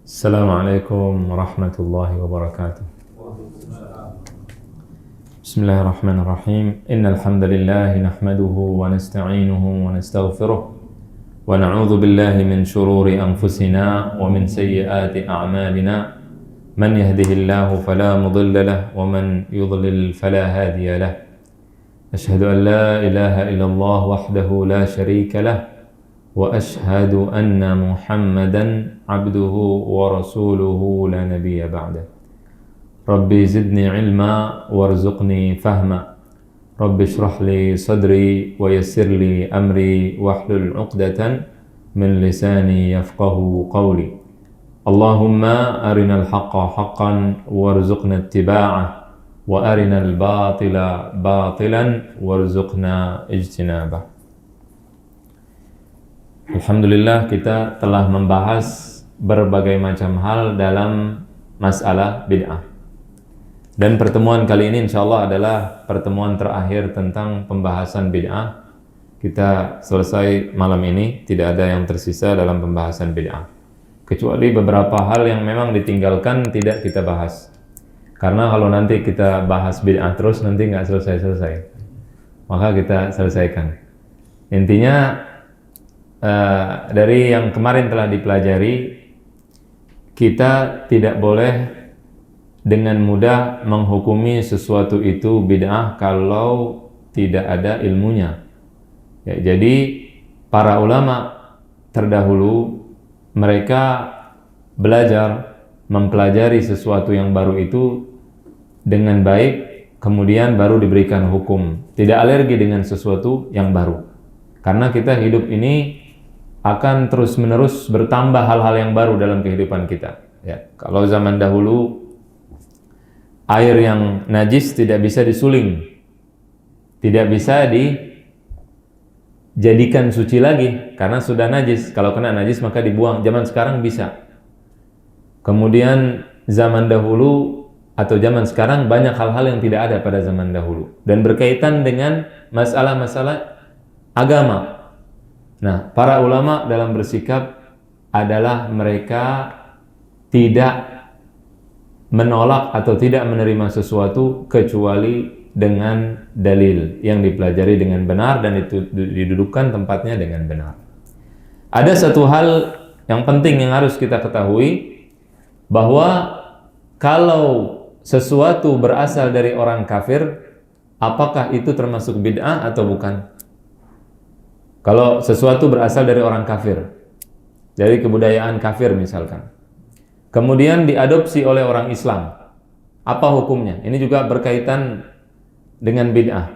Assalamualaikum warahmatullahi wabarakatuh. Bismillahirrahmanirrahim. Innal hamdalillah nahmaduhu wa nasta'inuhu wa nastaghfiruh wa na'udzu billahi min shururi anfusina wa min sayyiati a'malina. Man yahdihillahu fala mudilla lahu wa man yudlil fala hadiya lahu. Ashhadu an la ilaha illallah wahdahu la syarika lahu wa ashhadu anna Muhammadan abduhu wa rasuluhu la nabiyya ba'dah. Rabbi zidni ilma warzuqni fahma. Rabbi shrah li sadri wa yassir li amri wahlul 'uqdatan min lisani yafqahu qawli. Allahumma arinal haqqa haqqan warzuqna ittiba'ah wa arinal batila batilan warzuqna ijtinabah. Alhamdulillah, kita telah membahas berbagai macam hal dalam masalah bid'ah. Dan pertemuan kali ini insyaallah adalah pertemuan terakhir tentang pembahasan bid'ah. Kita selesai malam ini, tidak ada yang tersisa dalam pembahasan bid'ah. Kecuali beberapa hal yang memang ditinggalkan tidak kita bahas. Karena kalau nanti kita bahas bid'ah terus nanti nggak selesai-selesai. Maka kita selesaikan. Intinya dari yang kemarin telah dipelajari, kita tidak boleh dengan mudah menghukumi sesuatu itu bid'ah kalau tidak ada ilmunya. Ya, jadi para ulama terdahulu mereka belajar mempelajari sesuatu yang baru itu dengan baik, kemudian baru diberikan hukum. Tidak alergi dengan sesuatu yang baru. Karena kita hidup ini akan terus-menerus bertambah hal-hal yang baru dalam kehidupan kita. Ya, kalau zaman dahulu air yang najis tidak bisa disuling, tidak bisa dijadikan suci lagi karena sudah najis. Kalau kena najis maka dibuang. Zaman sekarang bisa. Kemudian zaman dahulu atau zaman sekarang banyak hal-hal yang tidak ada pada zaman dahulu dan berkaitan dengan masalah-masalah agama. Nah, para ulama dalam bersikap adalah mereka tidak menolak atau tidak menerima sesuatu kecuali dengan dalil yang dipelajari dengan benar dan itu didudukkan tempatnya dengan benar. Ada satu hal yang penting yang harus kita ketahui, bahwa kalau sesuatu berasal dari orang kafir, apakah itu termasuk bid'ah atau bukan? Kalau sesuatu berasal dari orang kafir, dari kebudayaan kafir misalkan, kemudian diadopsi oleh orang Islam, apa hukumnya? Ini juga berkaitan dengan bid'ah,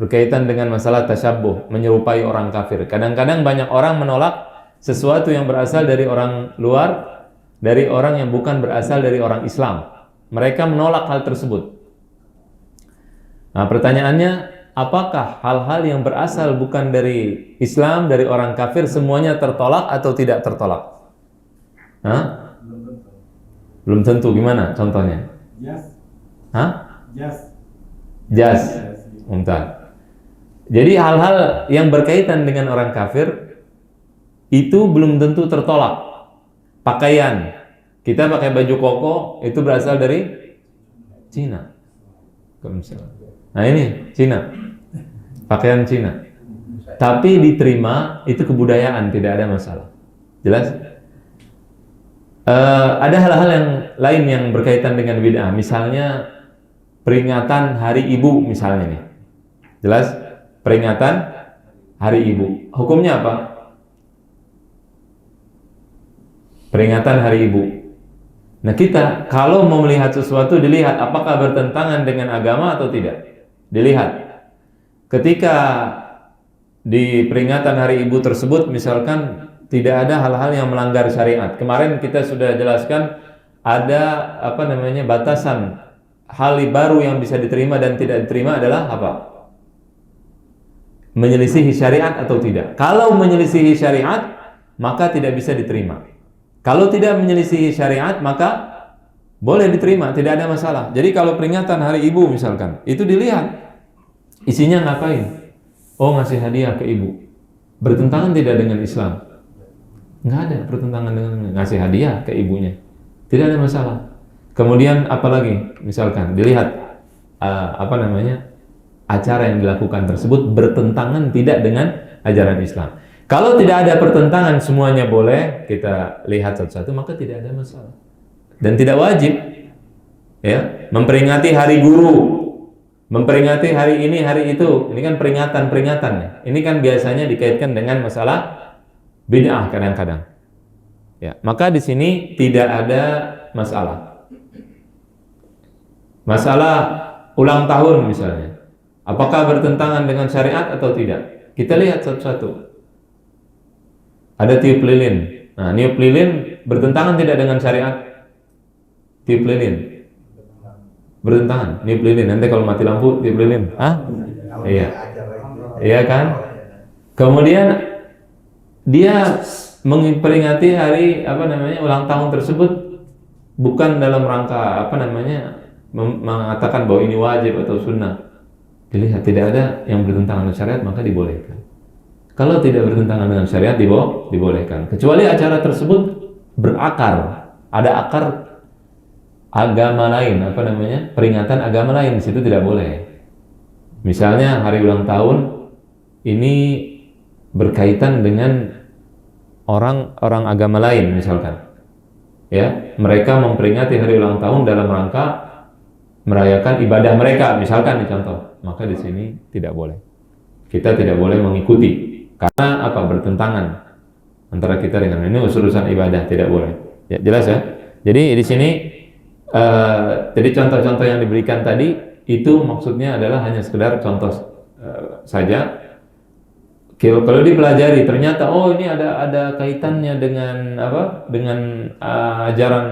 berkaitan dengan masalah tasyabbuh, menyerupai orang kafir. Kadang-kadang banyak orang menolak sesuatu yang berasal dari orang luar, dari orang yang bukan berasal dari orang Islam. Mereka menolak hal tersebut. Nah, pertanyaannya, apakah hal-hal yang berasal bukan dari Islam, dari orang kafir, semuanya tertolak atau tidak tertolak? Hah? Belum tentu. Gimana contohnya? Jas. Hah? Jas. Mumtaz. Jadi hal-hal yang berkaitan dengan orang kafir itu belum tentu tertolak. Pakaian, kita pakai baju koko itu berasal dari Cina. Nah ini Cina, pakaian Cina, tapi diterima, itu kebudayaan, tidak ada masalah. Jelas? Ada hal-hal yang lain yang berkaitan dengan bid'ah, misalnya peringatan Hari Ibu misalnya nih. Jelas? Peringatan Hari Ibu, hukumnya apa? Peringatan Hari Ibu. Nah, kita kalau mau melihat sesuatu, dilihat apakah bertentangan dengan agama atau tidak. Dilihat. Ketika di peringatan Hari Ibu tersebut misalkan tidak ada hal-hal yang melanggar syariat. Kemarin kita sudah jelaskan ada batasan hal baru yang bisa diterima dan tidak diterima adalah apa? Menyelisihi syariat atau tidak. Kalau menyelisihi syariat, maka tidak bisa diterima. Kalau tidak menyelisihi syariat, maka boleh diterima, tidak ada masalah. Jadi kalau peringatan Hari Ibu misalkan, itu dilihat isinya ngapain? Oh, ngasih hadiah ke ibu. Bertentangan tidak dengan Islam? Nggak ada pertentangan dengan ngasih hadiah ke ibunya, tidak ada masalah. Kemudian apalagi, misalkan dilihat acara yang dilakukan tersebut bertentangan tidak dengan ajaran Islam. Kalau tidak ada pertentangan, semuanya boleh kita lihat satu-satu, maka tidak ada masalah dan tidak wajib ya memperingati hari guru, memperingati hari ini hari itu. Ini kan peringatan ya. Ini kan biasanya dikaitkan dengan masalah bid'ah kadang-kadang. Ya, maka di sini tidak ada masalah. Masalah ulang tahun misalnya, apakah bertentangan dengan syariat atau tidak? Kita lihat satu-satu. Ada tiup lilin. Nah, niup lilin bertentangan tidak dengan syariat? Tiup lilin bertentangan. Niup lilin, nanti kalau mati lampu tiup lilin. Iya. Iya kan? Kemudian dia memperingati hari ulang tahun tersebut bukan dalam rangka mengatakan bahwa ini wajib atau sunnah. Dilihat tidak ada yang bertentangan dengan syariat, maka dibolehkan. Kalau tidak bertentangan dengan syariat, dibolehkan. Kecuali acara tersebut berakar, ada akar agama lain, peringatan agama lain, di situ tidak boleh. Misalnya hari ulang tahun ini berkaitan dengan orang agama lain, misalkan. Ya, mereka memperingati hari ulang tahun dalam rangka merayakan ibadah mereka, misalkan dicontoh, maka di sini tidak boleh. Kita tidak boleh mengikuti karena bertentangan antara kita dengan ini urusan ibadah, tidak boleh. Ya, jelas ya. Jadi di sini jadi contoh-contoh yang diberikan tadi itu maksudnya adalah hanya sekedar contoh saja. Kalau dipelajari ternyata ini ada kaitannya dengan ajaran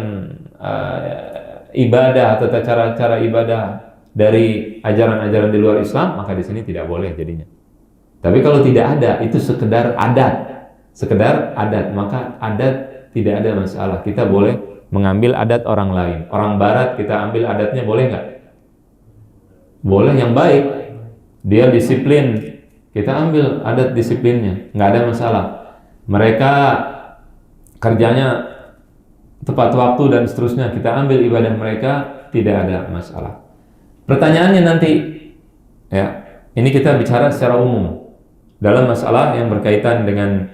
ibadah atau cara-cara ibadah dari ajaran-ajaran di luar Islam, maka di sini tidak boleh jadinya. Tapi kalau tidak ada, itu sekedar adat, maka adat tidak ada masalah. Kita boleh mengambil adat orang lain. Orang Barat kita ambil adatnya, boleh nggak? Boleh, yang baik. Dia disiplin, kita ambil adat disiplinnya, nggak ada masalah. Mereka kerjanya tepat waktu dan seterusnya, kita ambil ibadah mereka, tidak ada masalah. Pertanyaannya nanti, ya, ini kita bicara secara umum dalam masalah yang berkaitan dengan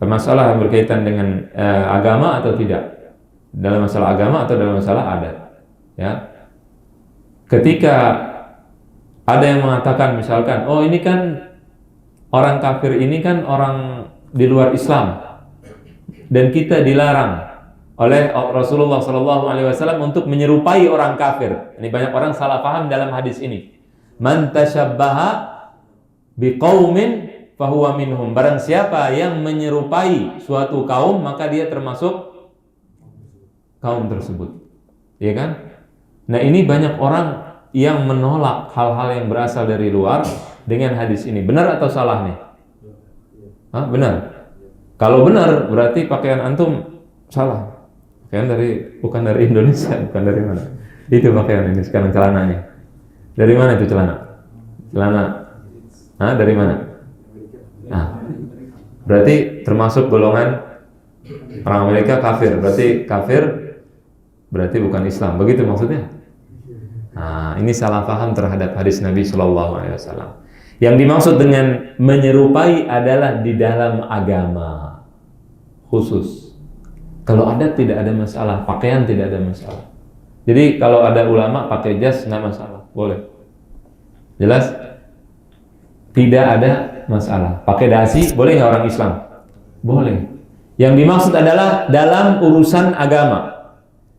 masalah yang berkaitan dengan agama atau tidak, dalam masalah agama atau dalam masalah adat. Ya, ketika ada yang mengatakan misalkan, ini kan orang kafir, ini kan orang di luar Islam, dan kita dilarang oleh Rasulullah SAW untuk menyerupai orang kafir. Ini banyak orang salah paham dalam hadis ini. Man tashabbaha biqaumin fahuwa minhum. Barang siapa yang menyerupai suatu kaum, maka dia termasuk kaum tersebut. Iya kan? Nah, ini banyak orang yang menolak hal-hal yang berasal dari luar dengan hadis ini. Benar atau salah nih? Benar. Kalau benar, berarti pakaian antum salah. Pakaian bukan dari Indonesia, bukan dari mana? Itu pakaian ini sekarang celananya. Dari mana itu celana? Dari mana? Berarti termasuk golongan orang Amerika kafir. Berarti bukan Islam. Begitu maksudnya? Ini salah paham terhadap hadis Nabi SAW. Yang dimaksud dengan menyerupai adalah di dalam agama khusus. Kalau adat tidak ada masalah, pakaian tidak ada masalah. Jadi kalau ada ulama pakai jas nggak masalah, boleh. Jelas? Tidak ada masalah. Pakai dasi boleh nggak orang Islam? Boleh. Yang dimaksud adalah dalam urusan agama.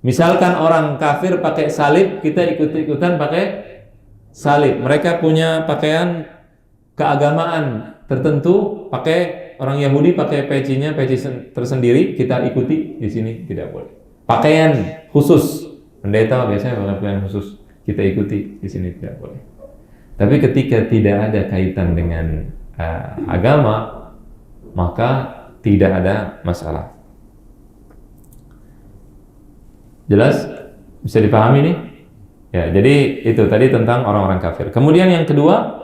Misalkan orang kafir pakai salib, kita ikut-ikutan pakai salib. Mereka punya pakaian keagamaan tertentu, pakai orang Yahudi pakai peci tersendiri, kita ikuti, di sini tidak boleh. Pakaian khusus, pendeta biasanya pakai pakaian khusus, kita ikuti, di sini tidak boleh. Tapi ketika tidak ada kaitan dengan agama, maka tidak ada masalah. Jelas? Bisa dipahami nih? Ya, jadi itu tadi tentang orang-orang kafir. Kemudian yang kedua,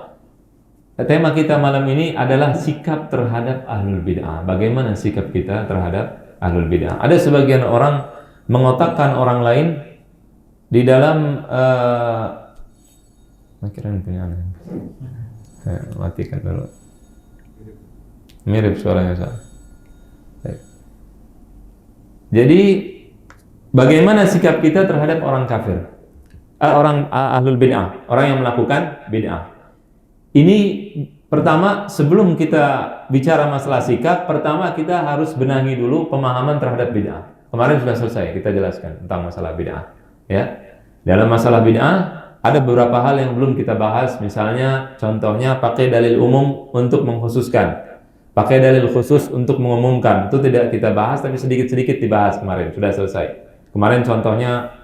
tema kita malam ini adalah sikap terhadap ahlul bid'ah. Bagaimana sikap kita terhadap ahlul bid'ah? Ada sebagian orang mengotakkan orang lain di dalam makanya punya anak. Matikan dulu. Mirip suaranya Ustaz. Jadi bagaimana sikap kita terhadap orang kafir? Orang ahlul bid'ah, orang yang melakukan bid'ah. Ini pertama, sebelum kita bicara masalah sikap, pertama kita harus benahi dulu pemahaman terhadap bid'ah. Kemarin sudah selesai kita jelaskan tentang masalah bid'ah. Ya, dalam masalah bid'ah ada beberapa hal yang belum kita bahas. Misalnya, contohnya pakai dalil umum untuk mengkhususkan, pakai dalil khusus untuk mengumumkan. Itu tidak kita bahas, tapi sedikit-sedikit dibahas kemarin. Sudah selesai. Kemarin contohnya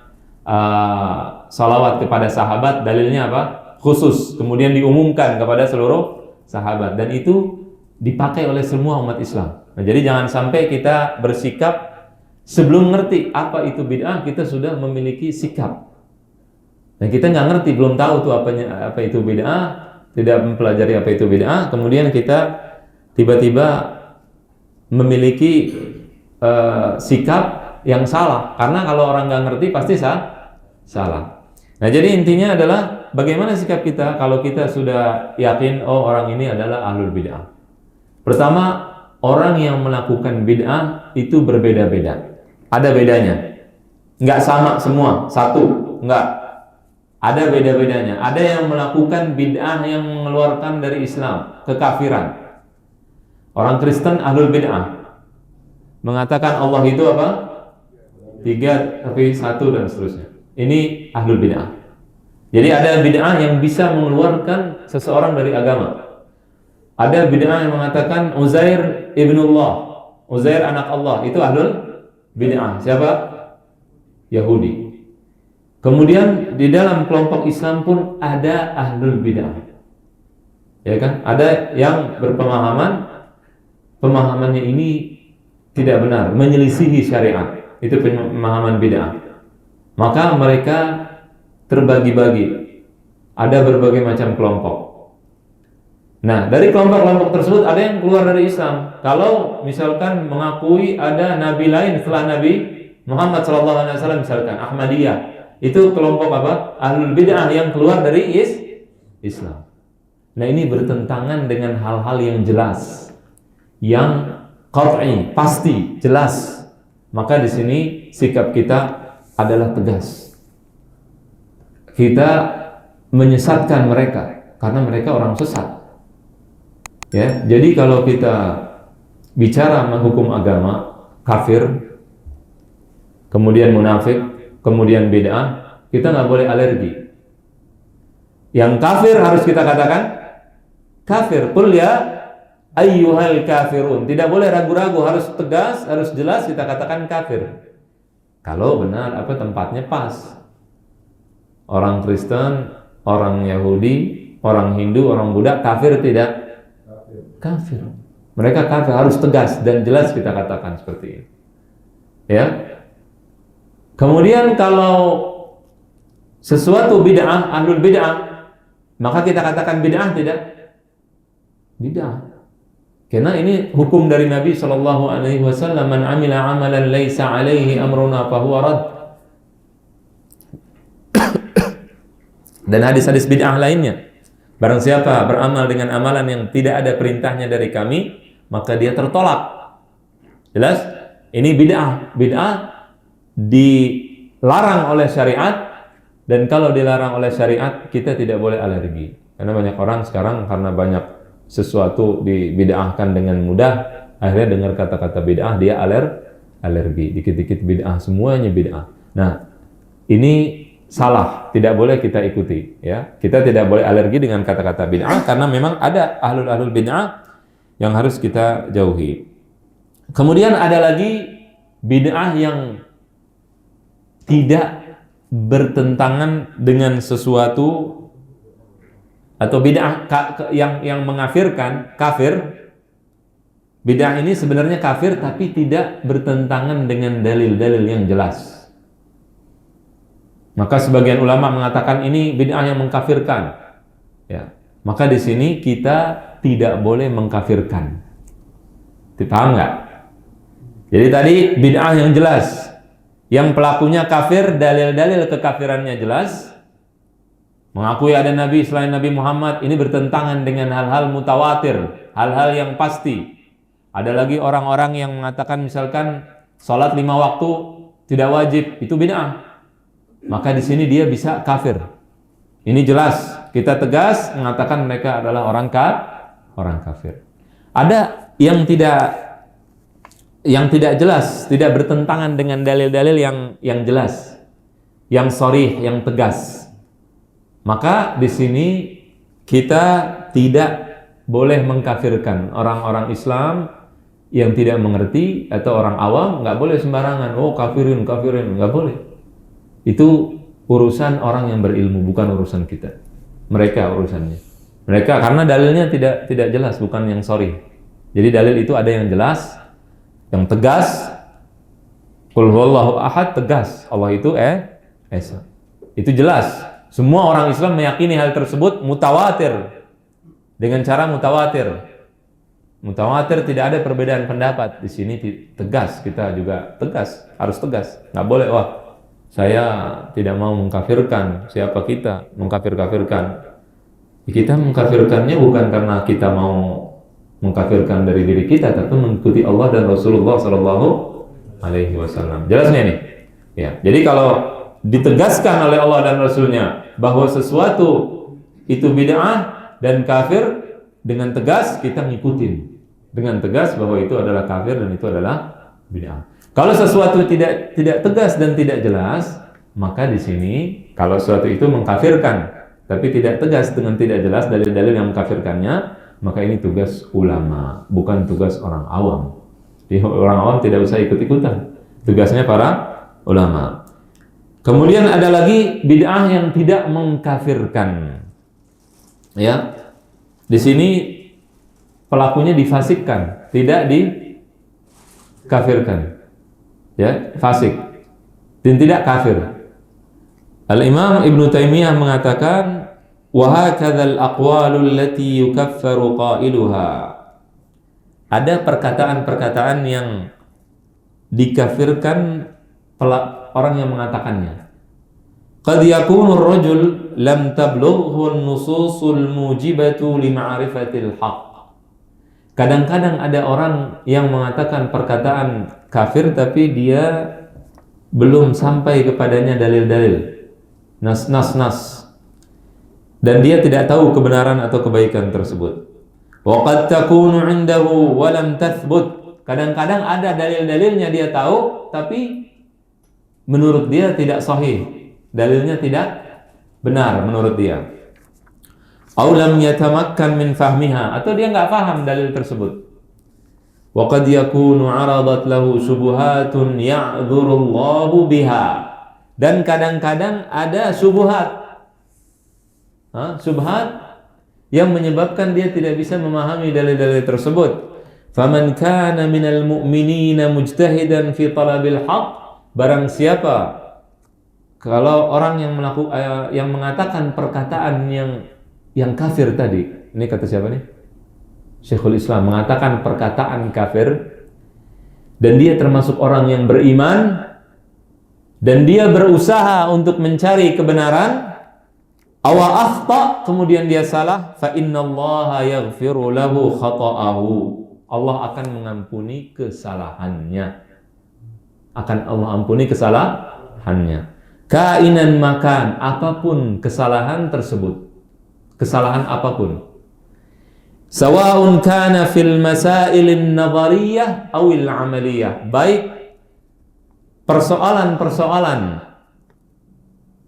salawat kepada sahabat, dalilnya apa? Khusus, kemudian diumumkan kepada seluruh sahabat, dan itu dipakai oleh semua umat Islam. Nah, jadi jangan sampai kita bersikap sebelum ngerti apa itu bid'ah, kita sudah memiliki sikap. Dan kita nggak ngerti, belum tahu tuh apa itu bid'ah, tidak mempelajari apa itu bid'ah, kemudian kita tiba-tiba memiliki sikap yang salah. Karena kalau orang nggak ngerti pasti salah. Nah, jadi intinya adalah bagaimana sikap kita kalau kita sudah yakin, oh orang ini adalah ahlul bid'ah. Pertama, orang yang melakukan bid'ah itu berbeda-beda. Ada bedanya. Nggak sama semua, satu. Nggak. Ada beda-bedanya. Ada yang melakukan bid'ah yang mengeluarkan dari Islam, kekafiran. Orang Kristen ahlul bid'ah. Mengatakan Allah itu apa? 3 tapi 1 dan seterusnya. Ini ahlul bid'ah. Jadi ada bid'ah yang bisa mengeluarkan seseorang dari agama. Ada bid'ah yang mengatakan Uzair ibnullah, Uzair anak Allah, itu ahlul bid'ah. Siapa? Yahudi. Kemudian di dalam kelompok Islam pun ada ahlul bid'ah. Ya kan? Ada yang pemahamannya ini tidak benar, menyelisihi syariat. Itu pemahaman bid'ah. Maka mereka terbagi-bagi. Ada berbagai macam kelompok. Nah, dari kelompok-kelompok tersebut ada yang keluar dari Islam. Kalau misalkan mengakui ada nabi lain setelah Nabi Muhammad SAW, misalkan Ahmadiyah, itu kelompok apa? Ahlul bid'ah yang keluar dari Islam. Nah, ini bertentangan dengan hal-hal yang jelas, yang qat'i, pasti, jelas. Maka di sini sikap kita adalah tegas. Kita menyesatkan mereka karena mereka orang sesat. Ya, jadi kalau kita bicara menghukum agama, kafir, kemudian munafik, kemudian bid'ah, kita nggak boleh alergi. Yang kafir harus kita katakan kafir. Qul ya ayyuhal kafirun. Tidak boleh ragu-ragu, harus tegas, harus jelas kita katakan kafir. Kalau benar apa tempatnya pas. Orang Kristen, orang Yahudi, orang Hindu, orang Buddha kafir tidak? Kafir. Mereka kafir, harus tegas dan jelas kita katakan seperti ini. Ya. Kemudian kalau sesuatu bid'ah, ahlul bid'ah, maka kita katakan bid'ah tidak? Bid'ah. Karena ini hukum dari Nabi SAW, man amila amalan laisa alaihi amruna fahuwa rad. Dan hadis-hadis bid'ah lainnya, barang siapa beramal dengan amalan yang tidak ada perintahnya dari kami, maka dia tertolak. Jelas? Ini bid'ah. Bid'ah dilarang oleh syariat, dan kalau dilarang oleh syariat kita tidak boleh alergi. Karena banyak orang sekarang karena banyak sesuatu dibid'ahkan dengan mudah, akhirnya dengar kata-kata bid'ah dia alergi, dikit-dikit bid'ah, semuanya bid'ah. Nah, ini salah, tidak boleh kita ikuti, ya. Kita tidak boleh alergi dengan kata-kata bid'ah karena memang ada ahlul bid'ah yang harus kita jauhi. Kemudian ada lagi bid'ah yang tidak bertentangan dengan sesuatu, atau bid'ah yang mengafirkan, kafir. Bid'ah ini sebenarnya kafir tapi tidak bertentangan dengan dalil-dalil yang jelas. Maka sebagian ulama mengatakan ini bid'ah yang mengkafirkan. Ya. Maka di sini kita tidak boleh mengkafirkan. Paham nggak? Jadi tadi bid'ah yang jelas, yang pelakunya kafir, dalil-dalil kekafirannya jelas, mengakui ada nabi selain Nabi Muhammad, ini bertentangan dengan hal-hal mutawatir, hal-hal yang pasti. Ada lagi orang-orang yang mengatakan misalkan salat 5 waktu tidak wajib, itu bid'ah. Maka di sini dia bisa kafir. Ini jelas, kita tegas mengatakan mereka adalah orang kafir. Ada yang tidak jelas, tidak bertentangan dengan dalil-dalil yang jelas, yang sharih, yang tegas. Maka di sini kita tidak boleh mengkafirkan orang-orang Islam yang tidak mengerti atau orang awam. Nggak boleh sembarangan, oh kafirin, nggak boleh. Itu urusan orang yang berilmu, bukan urusan kita. Mereka urusannya. Mereka karena dalilnya tidak jelas, bukan yang sharih. Jadi dalil itu ada yang jelas, yang tegas. Qul huwallahu ahad, tegas. Allah itu Esa. Itu jelas. Semua orang Islam meyakini hal tersebut mutawatir. Dengan cara mutawatir. Mutawatir tidak ada perbedaan pendapat. Di sini tegas, kita juga tegas, harus tegas. Nggak boleh, wah saya tidak mau mengkafirkan. Siapa kita mengkafirkan? Kita mengkafirkannya bukan karena kita mau mengkafirkan dari diri kita, tapi mengikuti Allah dan Rasulullah Sallallahu Alaihi Wasallam. Jelasnya nih, ya. Jadi kalau ditegaskan oleh Allah dan Rasulnya bahwa sesuatu itu bid'ah dan kafir, dengan tegas kita ngikutin, dengan tegas bahwa itu adalah kafir dan itu adalah bid'ah. Kalau sesuatu tidak tegas dan tidak jelas, maka di sini kalau sesuatu itu mengkafirkan, tapi tidak tegas dengan tidak jelas dalil-dalil yang mengkafirkannya, maka ini tugas ulama, bukan tugas orang awam. Jadi orang awam tidak usah ikut-ikutan. Tugasnya para ulama. Kemudian ada lagi bid'ah yang tidak mengkafirkan. Ya. Di sini pelakunya difasikkan, tidak dikafirkan. Ya, fasik. Dan tidak kafir. Al-Imam Ibnu Taimiyah mengatakan وَهَكَذَا الْأَقْوَالُ الَّتِي يُكَفَّرُ قَائِلُهَا. Ada perkataan-perkataan yang dikafirkan orang yang mengatakannya. قَدْ يَكُونُ الرَّجُلُ لَمْ تَبْلُغْهُ النُّصُوصُ الْمُوجِبَةُ لِمَعْرِفَةِ الْحَقِّ. Kadang-kadang ada orang yang mengatakan perkataan kafir tapi dia belum sampai kepadanya dalil-dalil, nas. Dan dia tidak tahu kebenaran atau kebaikan tersebut. Waqad takunu 'indahu wa lam tathbut. Kadang-kadang ada dalil-dalilnya dia tahu, tapi menurut dia tidak sahih. Dalilnya tidak benar menurut dia. Aw lam yatamakkan min fahmiha, atau dia enggak paham dalil tersebut. Waqad yakunu 'aradat lahu syubhatun ya'dzurullahu biha. Dan kadang-kadang ada syubhat. Subhat yang menyebabkan dia tidak bisa memahami dalil-dalil tersebut. Faman kana minal mu'minina mujtahidan fi talabil haqq, barang siapa kalau orang yang mengatakan perkataan yang kafir tadi. Ini kata siapa nih? Syekhul Islam mengatakan perkataan kafir, dan dia termasuk orang yang beriman dan dia berusaha untuk mencari kebenaran. Awa akhta, kemudian dia salah, fa innallaha yaghfiru lahu khata'ahu. Allah akan mengampuni kesalahannya. Akan Allah ampuni kesalahannya. Kainan makan, apapun kesalahan tersebut. Kesalahan apapun. Sawa'un kana fil masailin nadhariyah awil amaliyah. Baik persoalan-persoalan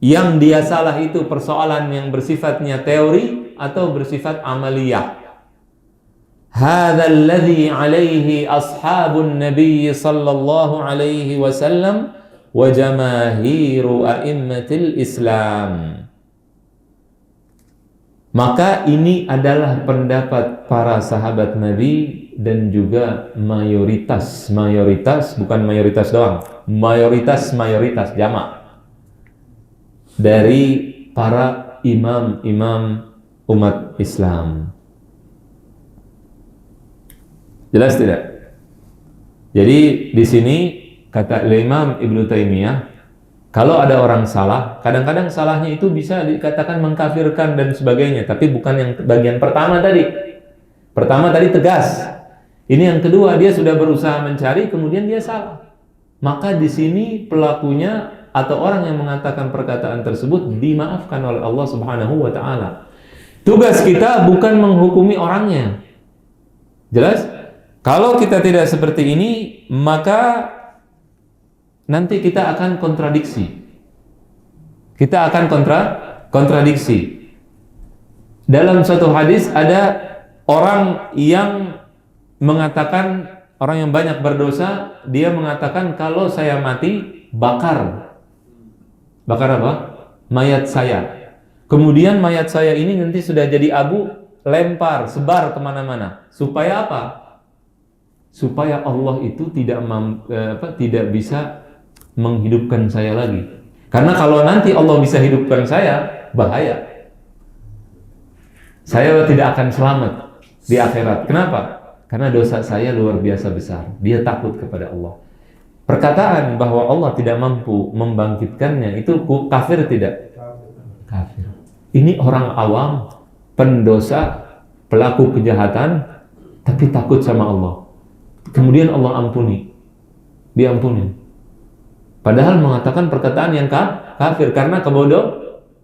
yang dia salah itu persoalan yang bersifatnya teori atau bersifat amaliyah. Hadzal ladzi alaihi ashabun nabiy sallallahu alaihi wasallam wa jamaahiru a'immatil Islam. Maka ini adalah pendapat para sahabat Nabi dan juga mayoritas bukan mayoritas doang, mayoritas jamak dari para imam-imam umat Islam. Jelas tidak? Jadi di sini kata Imam Ibnu Taimiyah, kalau ada orang salah, kadang-kadang salahnya itu bisa dikatakan mengkafirkan dan sebagainya, tapi bukan yang bagian pertama tadi. Pertama tadi tegas. Ini yang kedua, dia sudah berusaha mencari, kemudian dia salah. Maka di sini pelakunya atau orang yang mengatakan perkataan tersebut dimaafkan oleh Allah Subhanahu wa taala. Tugas kita bukan menghukumi orangnya. Jelas? Kalau kita tidak seperti ini, maka nanti kita akan kontradiksi. Kita akan kontradiksi. Dalam suatu hadis ada orang yang mengatakan, orang yang banyak berdosa, dia mengatakan kalau saya mati, bakar apa? Mayat saya. Kemudian mayat saya ini nanti sudah jadi abu, lempar, sebar kemana-mana. Supaya apa? Supaya Allah itu tidak bisa menghidupkan saya lagi. Karena kalau nanti Allah bisa hidupkan saya, bahaya. Saya tidak akan selamat di akhirat. Kenapa? Karena dosa saya luar biasa besar. Dia takut kepada Allah. Perkataan bahwa Allah tidak mampu membangkitkannya itu kafir tidak? Kafir. Ini orang awam, pendosa, pelaku kejahatan, tapi takut sama Allah. Kemudian Allah ampuni. Diampuni. Padahal mengatakan perkataan yang kafir karena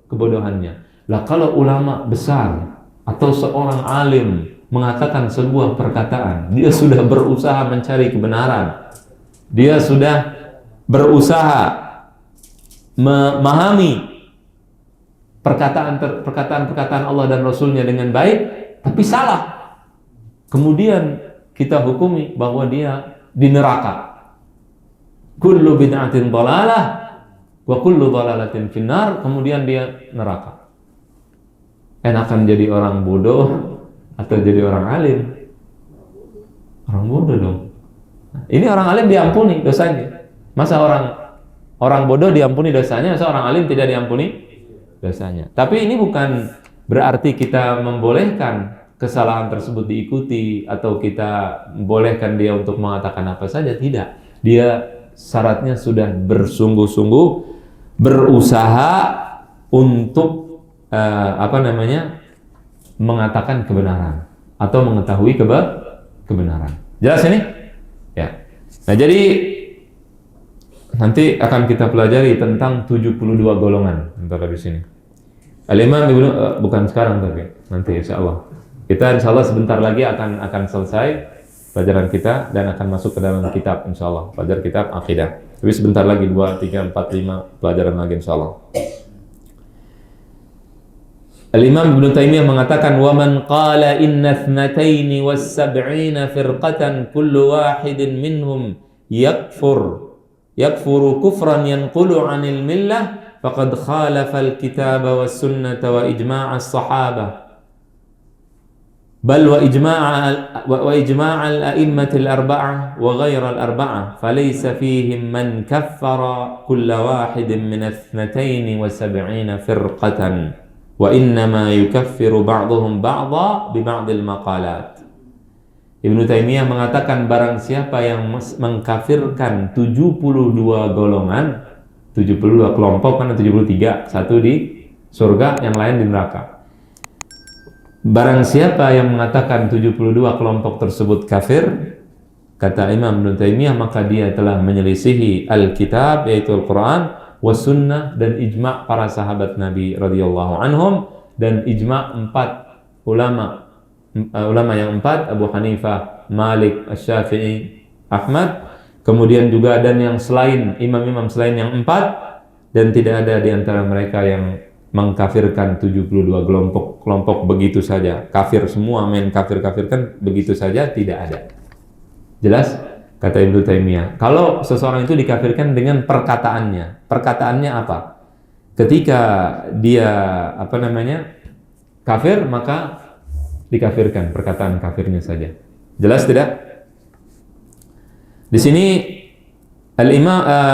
kebodohannya. Lah kalau ulama besar atau seorang alim mengatakan sebuah perkataan, dia sudah berusaha mencari kebenaran, dia sudah berusaha memahami perkataan Allah dan Rasulnya dengan baik, tapi salah. Kemudian kita hukumi bahwa dia di neraka. Kullu bid'atin dhalalah wa kullu dhalalatin finnar. Kemudian dia neraka. Enakan jadi orang bodoh atau jadi orang alim? Orang bodoh dong. Ini orang alim diampuni dosanya. Masa orang bodoh diampuni dosanya, masa orang alim tidak diampuni dosanya? Tapi ini bukan berarti kita membolehkan kesalahan tersebut diikuti atau kita membolehkan dia untuk mengatakan apa saja. Tidak. Dia syaratnya sudah bersungguh-sungguh berusaha untuk mengatakan kebenaran atau mengetahui kebenaran. Jelas ini? Ya. Nah, jadi nanti akan kita pelajari tentang 72 golongan antara di sini. Al-Imam Ibnu bukan sekarang tapi nanti insyaallah. Kita insyaallah sebentar lagi akan selesai pelajaran kita dan akan masuk ke dalam kitab insyaallah. Pelajar kitab akidah. Tapi sebentar lagi 2, 3, 4, 5 pelajaran lagi insyaallah. Al-Imam Ibnu Taimiyah mengatakan wa man qala inna 72 firqatan kullu wahidin minhum yakfuru kufran yanqulu 'anil millah faqad khalafa al-kitaba was sunnata wa ijma' as-sahabah bal wa ijma' al-a'immati al-arba'ah wa ghayra al-arba'ah falaysa fihim man kaffara kulla wahidin min 72 firqatan wa innama yukaffiru ba'dhum ba'dha bi ba'dil maqalat. Ibnu Taimiyah mengatakan barang siapa yang mengkafirkan 72 golongan, 72 kelompok, kan 73, satu di surga, yang lain di neraka. Barang siapa yang mengatakan 72 kelompok tersebut kafir, kata Imam Ibnu Taimiyah, maka dia telah menyelisihi Alkitab, yaitu Al-Quran, was-sunnah, dan ijma' para sahabat Nabi radhiyallahu anhum, dan ijma' 4 ulama yang 4, Abu Hanifah, Malik, Asy-Syafi'i, Ahmad, kemudian juga dan yang selain, imam-imam selain yang 4, dan tidak ada di antara mereka yang mengkafirkan 72 kelompok begitu saja. Kafir semua, main kafir-kafirkan begitu saja, tidak ada. Jelas? Kata Ibnu Taimiyah. Kalau seseorang itu dikafirkan dengan perkataannya. Perkataannya apa? Ketika dia kafir, maka dikafirkan perkataan kafirnya saja. Jelas tidak? Di sini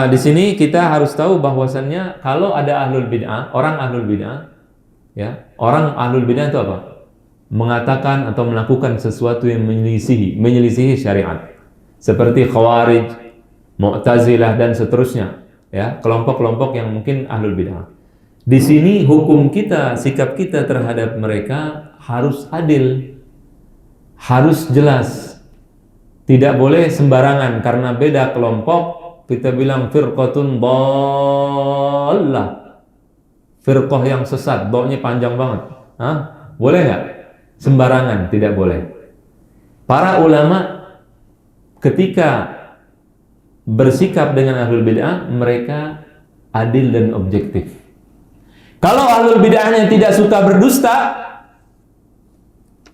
di sini kita harus tahu bahwasannya kalau ada ahlul bid'ah, orang ahlul bid'ah, ya, Orang ahlul bid'ah itu apa? Mengatakan atau melakukan sesuatu yang menyelisihi syariat. Seperti Khawarij, Mu'tazilah dan seterusnya, ya, kelompok-kelompok yang mungkin ahlul bid'ah. Di sini hukum kita, sikap kita terhadap mereka harus adil, harus jelas. Tidak boleh sembarangan karena beda kelompok kita bilang firqatun dhallah. Firqah yang sesat, baunya panjang banget. Hah? Boleh nggak? Sembarangan, tidak boleh. Para ulama ketika bersikap dengan ahlul bid'ah, mereka adil dan objektif. Kalau ahlul bid'ahnya tidak suka berdusta,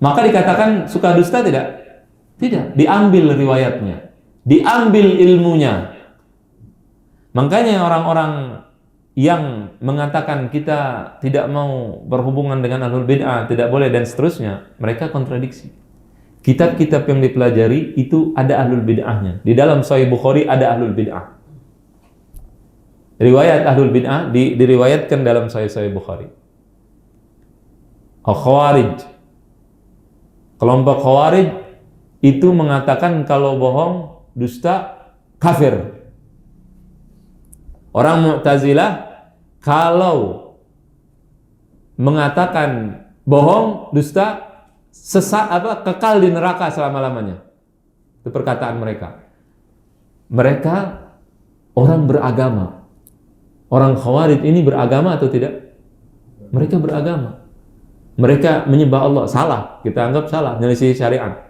maka dikatakan suka dusta tidak? Tidak. Diambil riwayatnya, diambil ilmunya. Makanya orang-orang yang mengatakan kita tidak mau berhubungan dengan ahlul bid'ah, tidak boleh dan seterusnya, mereka kontradiksi. Kitab-kitab yang dipelajari itu ada ahlul bid'ahnya. Di dalam Sahih Bukhari ada ahlul bid'ah. Riwayat ahlul bid'ah diriwayatkan dalam Sahih Bukhari. Al-Khawarij, kelompok Khawarij itu mengatakan kalau bohong, dusta, kafir. Orang Mu'tazilah kalau mengatakan bohong, dusta, kekal di neraka selama-lamanya. Itu perkataan mereka. Mereka orang beragama. Orang Khawarij ini beragama atau tidak? Mereka beragama. Mereka menyembah Allah, salah. Kita anggap salah, menyelisih syariat.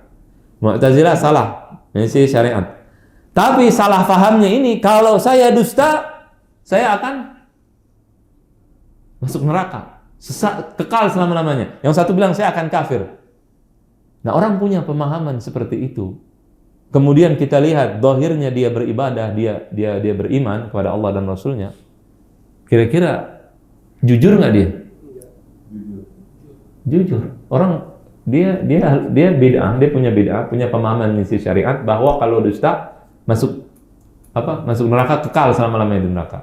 Mu'tazilah salah, menyelisih syariat. Tapi salah fahamnya ini, kalau saya dusta, saya akan masuk neraka, kekal selama-lamanya. Yang satu bilang saya akan kafir. Nah, orang punya pemahaman seperti itu. Kemudian kita lihat zahirnya dia beribadah, dia beriman kepada Allah dan Rasulnya. Kira-kira jujur nggak dia? Jujur. Orang dia bid'ah, dia punya bid'ah, punya pemahaman misi syariat bahwa kalau dusta masuk neraka, kekal selama-lamanya di neraka.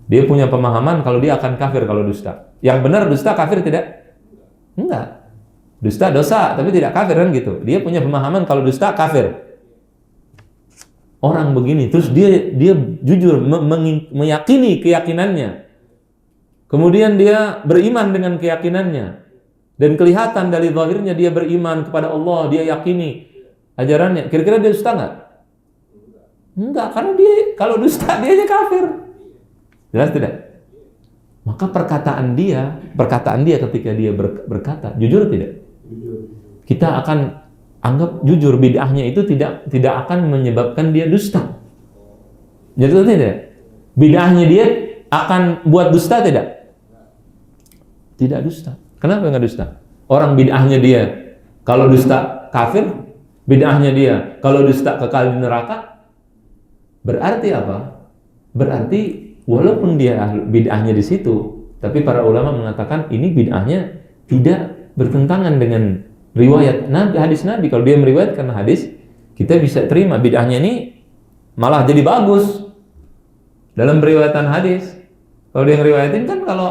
Dia punya pemahaman kalau dia akan kafir kalau dusta. Yang benar dusta kafir tidak? Enggak. Dusta dosa tapi tidak kafir kan gitu. Dia punya pemahaman kalau dusta kafir. Orang begini terus dia jujur meyakini keyakinannya. Kemudian dia beriman dengan keyakinannya. Dan kelihatan dari zahirnya dia beriman kepada Allah, dia yakini ajarannya. Kira-kira dia dusta enggak? Enggak, karena dia kalau dusta dia aja kafir. Jelas tidak? Maka perkataan dia ketika dia berkata, jujur tidak? Kita akan anggap jujur, bid'ahnya itu tidak akan menyebabkan dia dusta. Jadi tidak? Bid'ahnya dia akan buat dusta tidak? Tidak dusta. Kenapa nggak dusta? Orang bid'ahnya dia kalau dusta kafir, bid'ahnya dia kalau dusta kekal di neraka. Berarti apa? Berarti walaupun dia bid'ahnya di situ, tapi para ulama mengatakan ini bid'ahnya tidak bertentangan dengan riwayat Nabi, hadis Nabi. Kalau dia meriwayatkan hadis, kita bisa terima bid'ahnya ini malah jadi bagus dalam periwayatan hadis. Kalau dia ngeriwayatin kan kalau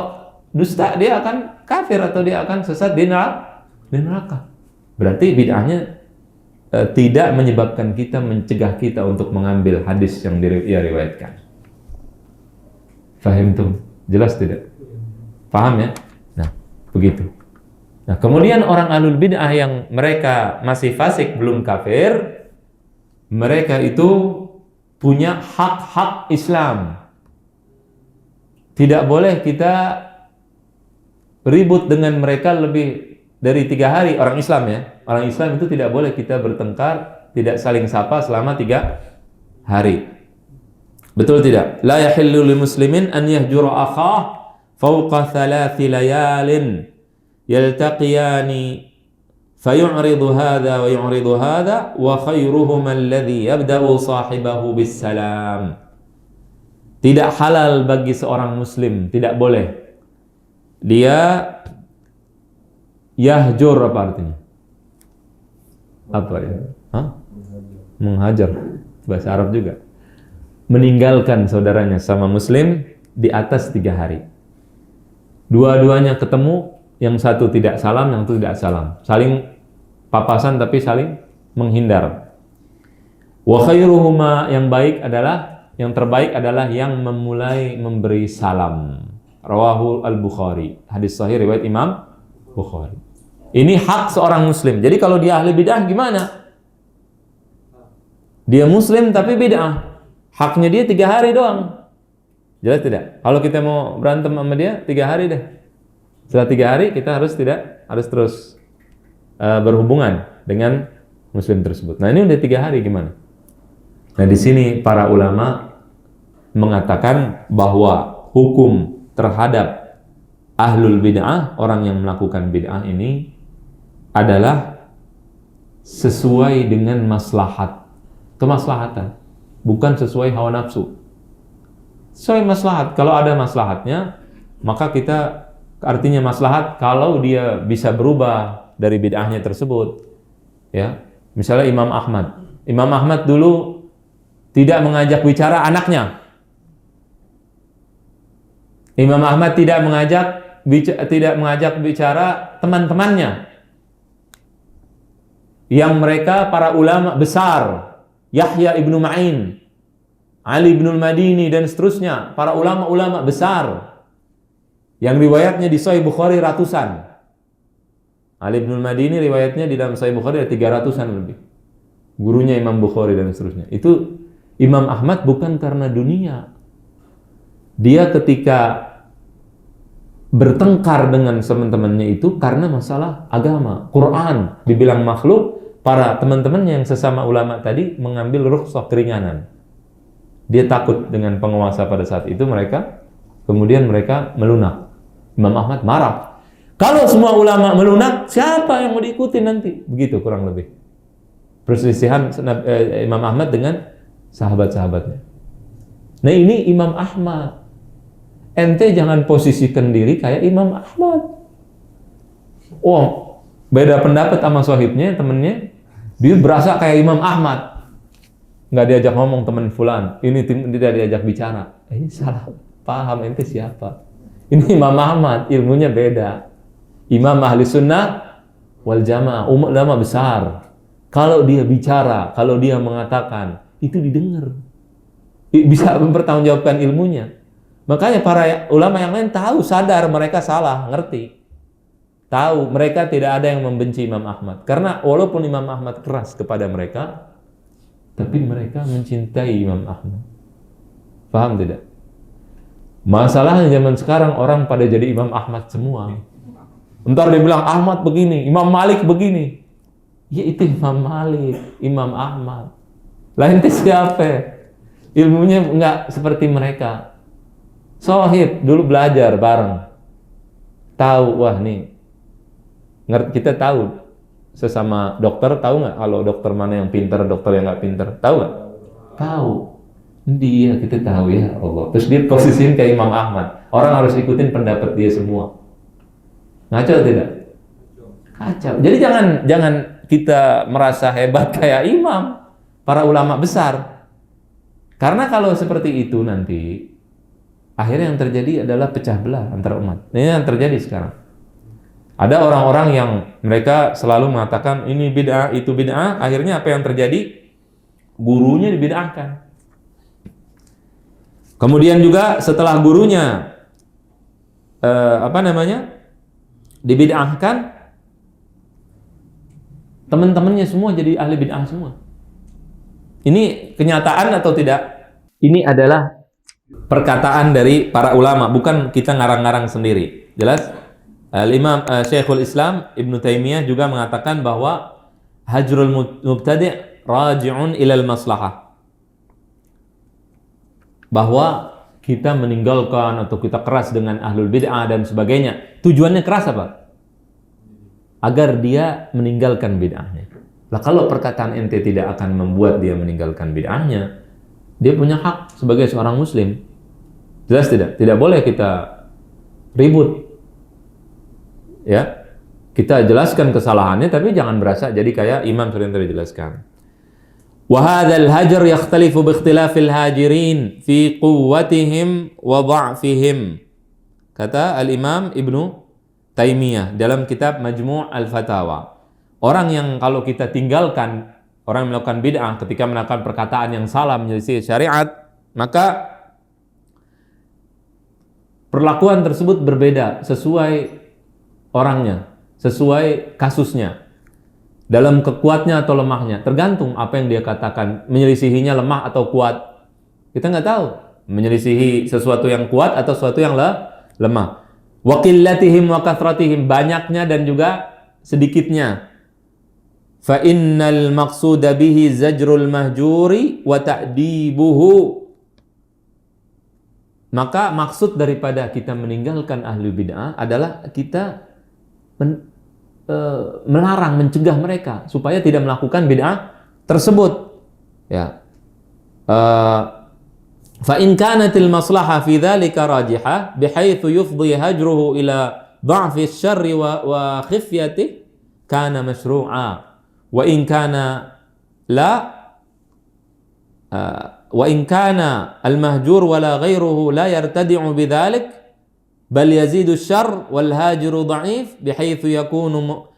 dusta dia akan kafir atau dia akan sesat di neraka. Berarti bid'ahnya tidak menyebabkan kita, mencegah kita untuk mengambil hadis yang dia riwayatkan. Fahim tuh? Jelas tidak? Paham ya? Nah, begitu. Nah, kemudian orang ahlul bid'ah yang mereka masih fasik, belum kafir, mereka itu punya hak-hak Islam. Tidak boleh kita ribut dengan mereka lebih dari 3 hari. Orang Islam ya, orang Islam itu tidak boleh kita bertengkar, tidak saling sapa selama 3 hari. Betul tidak? La yahillu lil muslimin an yahjura akhah fawqa 3 layalin yaltaqiyani fayu'ridu hadha wa yu'ridu hadha wa khairuhuma alladhi yabda'u sahibahu bis salam. Tidak halal bagi seorang muslim, tidak boleh dia yahjur. Apa artinya? Apa ya? Menghajar, bahasa Arab juga. Meninggalkan saudaranya sama muslim di atas 3 hari. Dua-duanya ketemu yang satu tidak salam, yang satu tidak salam. Saling papasan tapi saling menghindar. Wa khairuhuma, yang terbaik adalah yang memulai memberi salam. Rawahu al-Bukhari. Hadis sahih riwayat Imam Bukhari. Ini hak seorang muslim. Jadi kalau dia ahli bid'ah gimana? Dia muslim tapi bid'ah. Haknya dia 3 hari doang. Jelas tidak? Kalau kita mau berantem sama dia 3 hari deh. Setelah 3 hari kita harus terus berhubungan dengan muslim tersebut. Nah, ini udah 3 hari gimana? Nah, di sini para ulama mengatakan bahwa hukum terhadap ahlul bid'ah, orang yang melakukan bid'ah ini adalah sesuai dengan maslahat, kemaslahatan, bukan sesuai hawa nafsu. Sesuai maslahat. Kalau ada maslahatnya, maka kita, artinya maslahat kalau dia bisa berubah dari bid'ahnya tersebut. Ya, misalnya Imam Ahmad. Imam Ahmad dulu tidak mengajak bicara anaknya. Imam Ahmad tidak mengajak bicara teman-temannya, yang mereka para ulama besar, Yahya ibnu Ma'in, Ali ibn al-Madini dan seterusnya, para ulama-ulama besar yang riwayatnya di Sahih Bukhari ratusan. Ali ibn al-Madini riwayatnya di dalam Sahih Bukhari ada 300-an lebih. Gurunya Imam Bukhari dan seterusnya. Itu Imam Ahmad bukan karena dunia. Dia ketika bertengkar dengan teman-temannya itu karena masalah agama. Quran dibilang makhluk, para teman-temannya yang sesama ulama tadi mengambil rukhsah, keringanan. Dia takut dengan penguasa pada saat itu, kemudian mereka melunak. Imam Ahmad marah. Kalau semua ulama melunak, siapa yang mau diikuti nanti? Begitu kurang lebih perselisihan Imam Ahmad dengan sahabat-sahabatnya. Nah, ini Imam Ahmad. Ente jangan posisikan diri kayak Imam Ahmad. Oh, beda pendapat sama sahibnya, temennya, dia berasa kayak Imam Ahmad. Nggak diajak ngomong teman fulan, ini tidak diajak bicara. Ini salah paham, ente siapa? Ini Imam Ahmad, ilmunya beda. Imam ahli sunnah wal jamaah, ulama besar. Kalau dia bicara, kalau dia mengatakan, itu didengar. Bisa mempertanggungjawabkan ilmunya. Makanya para ulama yang lain tahu, sadar mereka salah, ngerti. Tahu, mereka tidak ada yang membenci Imam Ahmad. Karena walaupun Imam Ahmad keras kepada mereka, tapi mereka mencintai Imam Ahmad. Paham tidak? Masalahnya zaman sekarang orang pada jadi Imam Ahmad semua. Entar dia bilang Ahmad begini, Imam Malik begini. Ya itu Imam Malik, Imam Ahmad. Lain itu siapa? Ilmunya enggak seperti mereka. Sohib dulu belajar bareng. Tahu, wah nih. Kita tahu. Sesama dokter, tahu nggak kalau dokter mana yang pintar, dokter yang nggak pintar? Tahu nggak? Tahu. Dia, kita tahu ya Allah. Terus dia posisiin kayak Imam Ahmad. Orang harus ikutin pendapat dia semua. Ngaco tidak? Kacau. Jadi jangan kita merasa hebat kayak imam, para ulama besar. Karena kalau seperti itu nanti, akhirnya yang terjadi adalah pecah belah antara umat. Ini yang terjadi sekarang. Ada orang-orang yang mereka selalu mengatakan ini bid'ah, itu bid'ah, akhirnya apa yang terjadi? Gurunya dibid'ahkan. Kemudian juga setelah gurunya dibid'ahkan, teman-temannya semua jadi ahli bid'ah semua. Ini kenyataan atau tidak? Ini adalah perkataan dari para ulama, bukan kita ngarang-ngarang sendiri. Jelas? Imam Syekhul Islam Ibnu Taimiyah juga mengatakan bahwa hajrul mubtadi' raji'un ilal maslahah. Bahwa kita meninggalkan atau kita keras dengan ahlul bid'ah dan sebagainya. Tujuannya keras apa? Agar dia meninggalkan bid'ahnya. Lah kalau perkataan ente tidak akan membuat dia meninggalkan bid'ahnya, dia punya hak sebagai seorang muslim. Jelas tidak? Tidak boleh kita ribut. Ya, kita jelaskan kesalahannya, tapi jangan berasa jadi kayak Imam sering tadi jelaskan. Wa hadzal hajar yakhtalifu bi ikhtilafil hajirin fi quwwatihim wa dha'fihim. Kata Al-Imam Ibnu Taimiyah dalam kitab Majmu' al-Fatawa. Orang yang kalau kita tinggalkan, orang yang melakukan bid'ah ketika melakukan perkataan yang salah menyelisih syariat, maka perlakuan tersebut berbeda sesuai orangnya, sesuai kasusnya. Dalam kekuatnya atau lemahnya, tergantung apa yang dia katakan, menyelisihinya lemah atau kuat. Kita nggak tahu, menyelisihi sesuatu yang kuat atau sesuatu yang lemah. Wa qillatihim wa kathratihim, banyaknya dan juga sedikitnya. Fa innal maqsuda bihi zajrul mahjuri wa ta'dibuhu. Maka maksud daripada kita meninggalkan ahli bid'ah adalah kita melarang, mencegah mereka supaya tidak melakukan bid'ah tersebut. Ya. Fa in kanatil maslahah fi dzalika rajihah bihaitsu yufdhi hajruhu ila dha'fi asy-syarri wa khifyatihi kana masyru'a. Wa in kana la wa in kana al-mahjur wala ghairuhu la yartadi'u bidzalik bal yazidu asy-syarr wal hajiru dha'if bihaitsu yakunu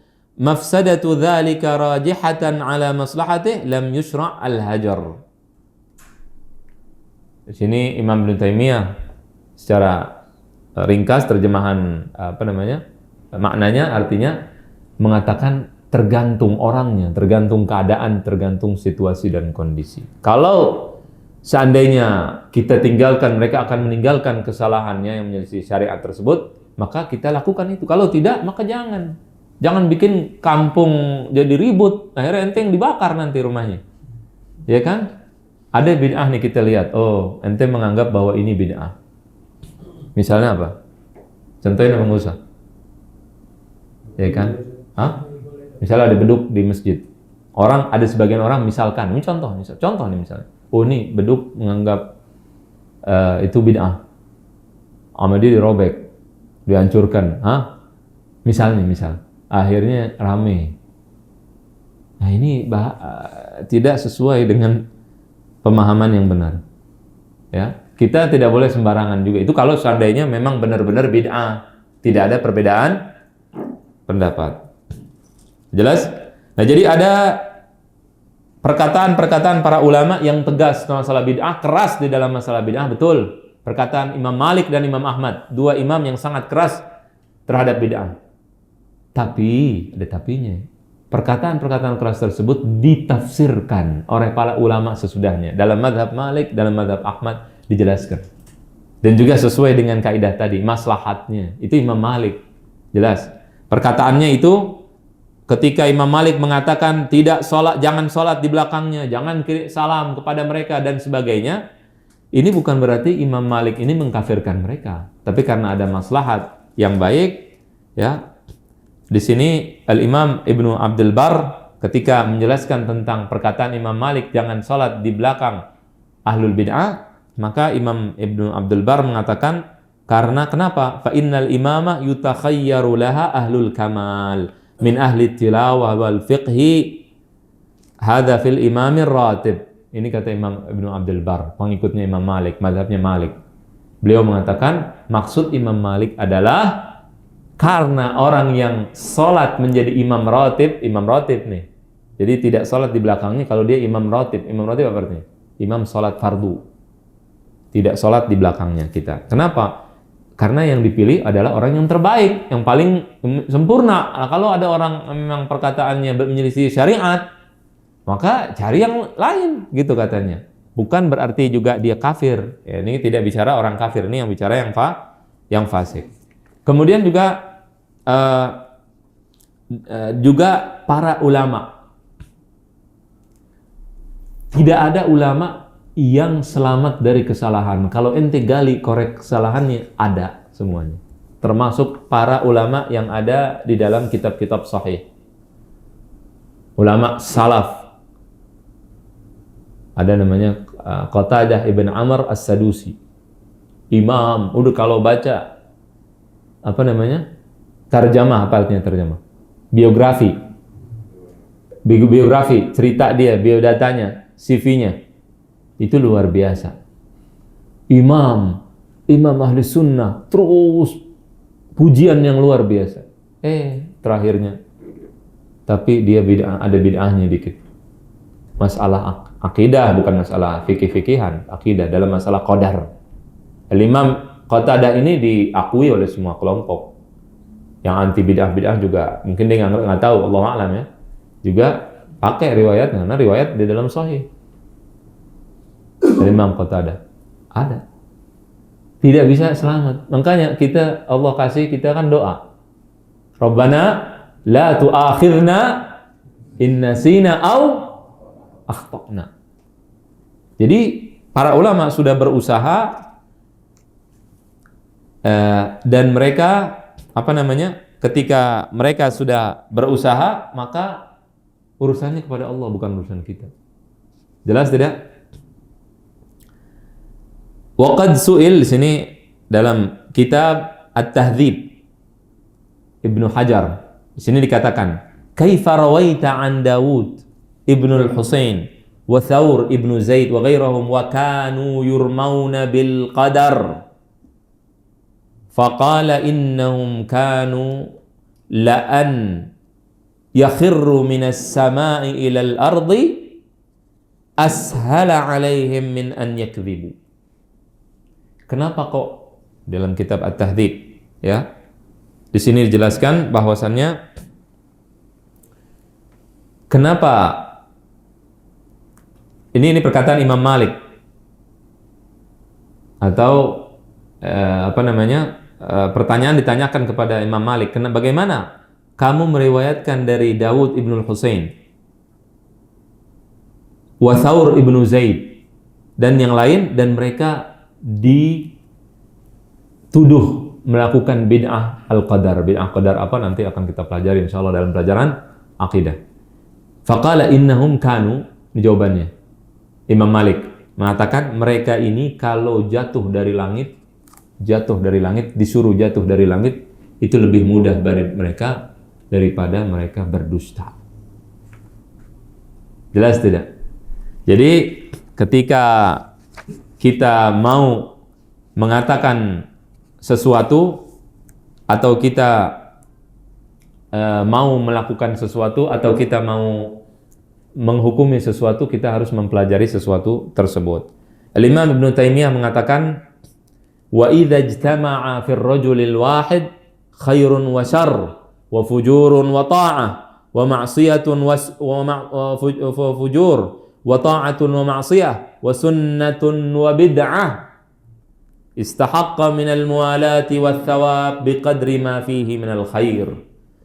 mafsadatu dzalika rajihatan ala maslahatih lam yushra' al-hajar. Di sini Imam Ibnu Taimiyah secara ringkas terjemahan maknanya artinya mengatakan tergantung orangnya, tergantung keadaan, tergantung situasi dan kondisi. Kalau seandainya kita tinggalkan, mereka akan meninggalkan kesalahannya yang menyelisih syariat tersebut, maka kita lakukan itu. Kalau tidak, maka jangan. Jangan bikin kampung jadi ribut, akhirnya ente yang dibakar nanti rumahnya. Ya kan? Ada bid'ah nih kita lihat, oh ente menganggap bahwa ini bid'ah. Misalnya apa? Contohnya Bang Musa. Ya kan? Misalnya ada beduk di masjid. Ada sebagian orang misalkan, ini contoh nih misalnya. Oh ini beduk menganggap itu bid'ah. Dia dirobek, dihancurkan. Misal. Akhirnya rame. Nah ini tidak sesuai dengan pemahaman yang benar. Ya, kita tidak boleh sembarangan juga. Itu kalau seandainya memang benar-benar bid'ah, tidak ada perbedaan pendapat. Jelas? Nah, jadi ada perkataan-perkataan para ulama yang tegas dalam masalah bid'ah, keras di dalam masalah bid'ah, betul. Perkataan Imam Malik dan Imam Ahmad, dua imam yang sangat keras terhadap bid'ah. Tapi, ada tapinya. Perkataan-perkataan keras tersebut ditafsirkan oleh para ulama sesudahnya. Dalam mazhab Malik, dalam mazhab Ahmad dijelaskan. Dan juga sesuai dengan kaidah tadi, maslahatnya. Itu Imam Malik. Jelas. Perkataannya itu ketika Imam Malik mengatakan tidak sholat, jangan sholat di belakangnya, jangan kirim salam kepada mereka dan sebagainya. Ini bukan berarti Imam Malik ini mengkafirkan mereka. Tapi karena ada maslahat yang baik, ya. Di sini Al-Imam Ibnu Abdul Bar ketika menjelaskan tentang perkataan Imam Malik jangan sholat di belakang ahlul bid'ah, maka Imam Ibnu Abdul Bar mengatakan karena kenapa? Fa innal imamah yutakhayyaru laha ahlul kamal min ahli tilawah wal fiqhi hadza fil imamir ratib. Ini kata Imam Ibnu Abdul Bar, pengikutnya Imam Malik, mazhabnya Malik. Beliau mengatakan maksud Imam Malik adalah karena orang yang sholat menjadi imam ratib nih. Jadi tidak sholat di belakangnya kalau dia imam ratib. Imam ratib apa artinya? Imam sholat fardu. Tidak sholat di belakangnya kita. Kenapa? Karena yang dipilih adalah orang yang terbaik, yang paling sempurna. Nah, kalau ada orang memang perkataannya menyelisih syariat, maka cari yang lain, gitu katanya. Bukan berarti juga dia kafir. Ya, ini tidak bicara orang kafir, ini yang bicara yang fasik. Kemudian juga para ulama. Tidak ada ulama yang selamat dari kesalahan. Kalau ente gali korek kesalahannya, ada semuanya. Termasuk para ulama yang ada di dalam kitab-kitab sahih. Ulama salaf. Ada namanya Qatadah ibn Amr as-Sadusi. Imam, udah kalau baca tarjamah, apa artinya tarjamah? Biografi, cerita dia, biodatanya, CV-nya, itu luar biasa. Imam ahli sunnah, terus pujian yang luar biasa. terakhirnya. Tapi dia ada bid'ahnya dikit. Masalah akidah, bukan masalah fikih-fikihan, akidah dalam masalah qadar. Imam Qatadah ini diakui oleh semua kelompok. Yang anti bid'ah juga, mungkin dia nggak tahu, Allah a'lam ya. Juga pakai riwayatnya, karena riwayat di dalam sahih. Dari Imam Qatadah ada. Tidak bisa selamat. Makanya Allah kasih kita kan doa. Rabbana la tu'akhirna in nasina aw akhtana. Jadi para ulama sudah berusaha dan mereka ketika mereka sudah berusaha, maka urusannya kepada Allah, bukan urusan kita. Jelas tidak? Waqad su'il, sini dalam kitab At-Tahdzib Ibnu Hajar, di sini dikatakan, kaifa rawaita an Dawud ibnu al-Husain wa Thawr ibnu Zaid wa ghairahum wa kanu yurmauna bil qadar faqala innahum kanu la'an yakhirru minas samai ila al-ardi ashala alaihim min an yakdhibu. Kenapa kok dalam kitab At-Tahdzib ya? Di sini dijelaskan bahwasannya kenapa ini perkataan Imam Malik atau pertanyaan ditanyakan kepada Imam Malik, bagaimana kamu meriwayatkan dari Dawud ibnu Husain, wa Thawr ibnu Zaid dan yang lain, dan mereka dituduh melakukan bid'ah al-qadar. Bid'ah qadar apa nanti akan kita pelajari insyaallah dalam pelajaran akidah. Faqala innahum kanu, ini jawabannya. Imam Malik mengatakan mereka ini kalau jatuh dari langit, disuruh jatuh dari langit, itu lebih mudah bagi mereka daripada mereka berdusta. Jelas tidak? Jadi ketika kita mau mengatakan sesuatu atau kita mau melakukan sesuatu atau kita mau menghukumi sesuatu, kita harus mempelajari sesuatu tersebut. Al-Imam Ibnu Taimiyah mengatakan, wa idza ijtama'a fir rajulil wahid khairun wa syarr wa fujurun wa ta'ah wa ma'siyatun wa fujur wa ta'atun wa ma'siyah wa sunnatun wa bid'ah istahaqqa min al-muwalati wath-thawab biqadri ma fihi min al-khair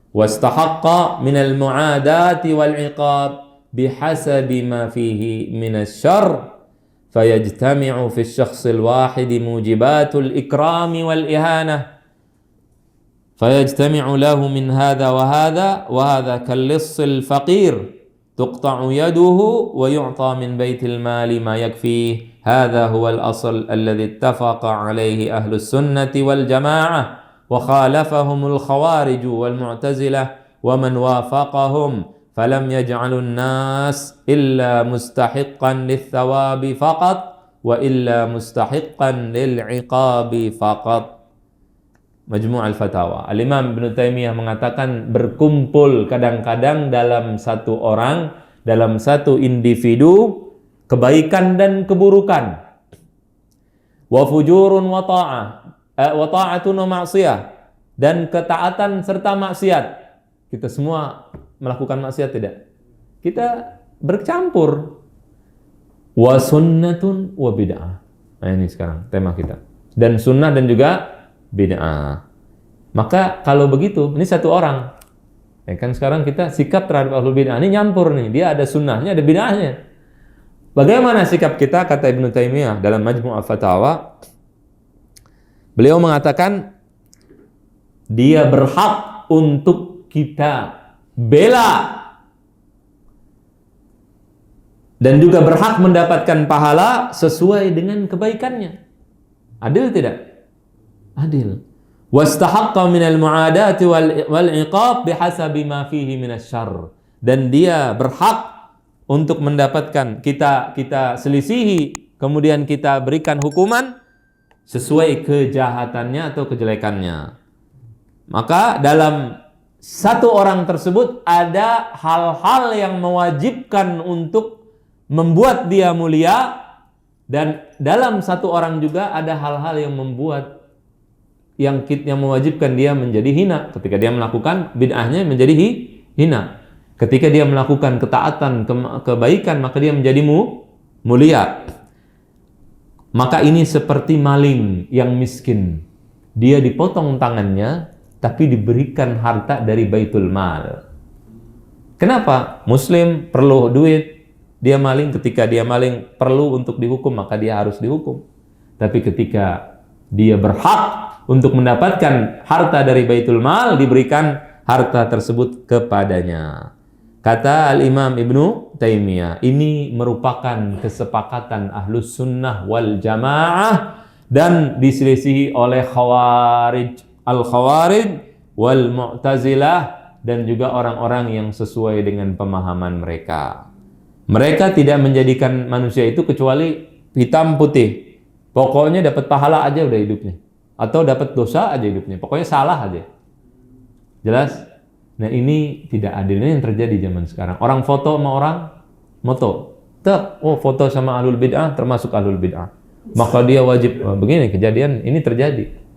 wa istahaqqa min al-mu'adati wal-'iqab bihasabi ma fihi min asy-syarr fayajtami'u fi asy-syakhs al-wahid mujibatul ikrami wal-ihanah fayajtami'u lahu min hadha wa hadha kal-liss al-faqir tuqta'u yaduhu wa yu'ta min baitil mali ma yakfih. هذا هو الأصل الذي اتفق عليه أهل السنة والجماعة وخالفهم الخوارج والمعتزلة ومن وافقهم فلم يجعلوا الناس إلا مستحقا للثواب فقط وإلا مستحقا للعقاب فقط. Majmu' al-Fatawa. Al-Imam Ibnu Taimiyah mengatakan berkumpul kadang-kadang dalam satu orang, dalam satu individu, kebaikan dan keburukan. Wa fujurun wa ta'ah, wa ta'atun wa ma'siyah, dan ketaatan serta maksiat. Kita semua melakukan maksiat tidak? Kita bercampur. Wa sunnatun wa bid'ah. Nah ini sekarang tema kita. Dan sunnah dan juga bid'ah. Maka kalau begitu, ini satu orang. Ya kan sekarang kita sikap terhadap ahlul bid'ah ini nyampur nih. Dia ada sunnahnya, ada bid'ahnya. Bagaimana sikap kita, kata Ibnu Taimiyah dalam Majmu' al-Fatawa? Beliau mengatakan dia berhak untuk kita bela dan juga berhak mendapatkan pahala sesuai dengan kebaikannya. Adil tidak? Adil. Wastahaqqa minal mu'adati wal iqab bihasabi ma fihi minasy syarr. Dan dia berhak untuk mendapatkan, kita selisihi, kemudian kita berikan hukuman sesuai kejahatannya atau kejelekannya. Maka dalam satu orang tersebut ada hal-hal yang mewajibkan untuk membuat dia mulia, dan dalam satu orang juga ada hal-hal yang membuat yang mewajibkan dia menjadi hina. Ketika dia melakukan bid'ahnya menjadi hina. Ketika dia melakukan ketaatan, kebaikan, maka dia menjadi mulia. Maka ini seperti maling yang miskin. Dia dipotong tangannya, tapi diberikan harta dari Baitul Mal. Kenapa? Muslim perlu duit, dia maling. Ketika dia maling perlu untuk dihukum, maka dia harus dihukum. Tapi ketika dia berhak untuk mendapatkan harta dari Baitul Mal, diberikan harta tersebut kepadanya. Kata Al-Imam Ibnu Taimiyah, ini merupakan kesepakatan Ahlus Sunnah wal Jamaah dan diselisihi oleh Khawarij, Al-Khawarij wal Mu'tazilah, dan juga orang-orang yang sesuai dengan pemahaman mereka. Mereka tidak menjadikan manusia itu kecuali hitam putih. Pokoknya dapat pahala aja udah hidupnya. Atau dapat dosa aja hidupnya. Pokoknya salah aja. Jelas? Nah, ini tidak adil. Ini yang terjadi zaman sekarang. Orang foto sama orang moto. Foto sama ahlul bid'ah termasuk ahlul bid'ah. Maka dia wajib. Begini kejadian ini terjadi.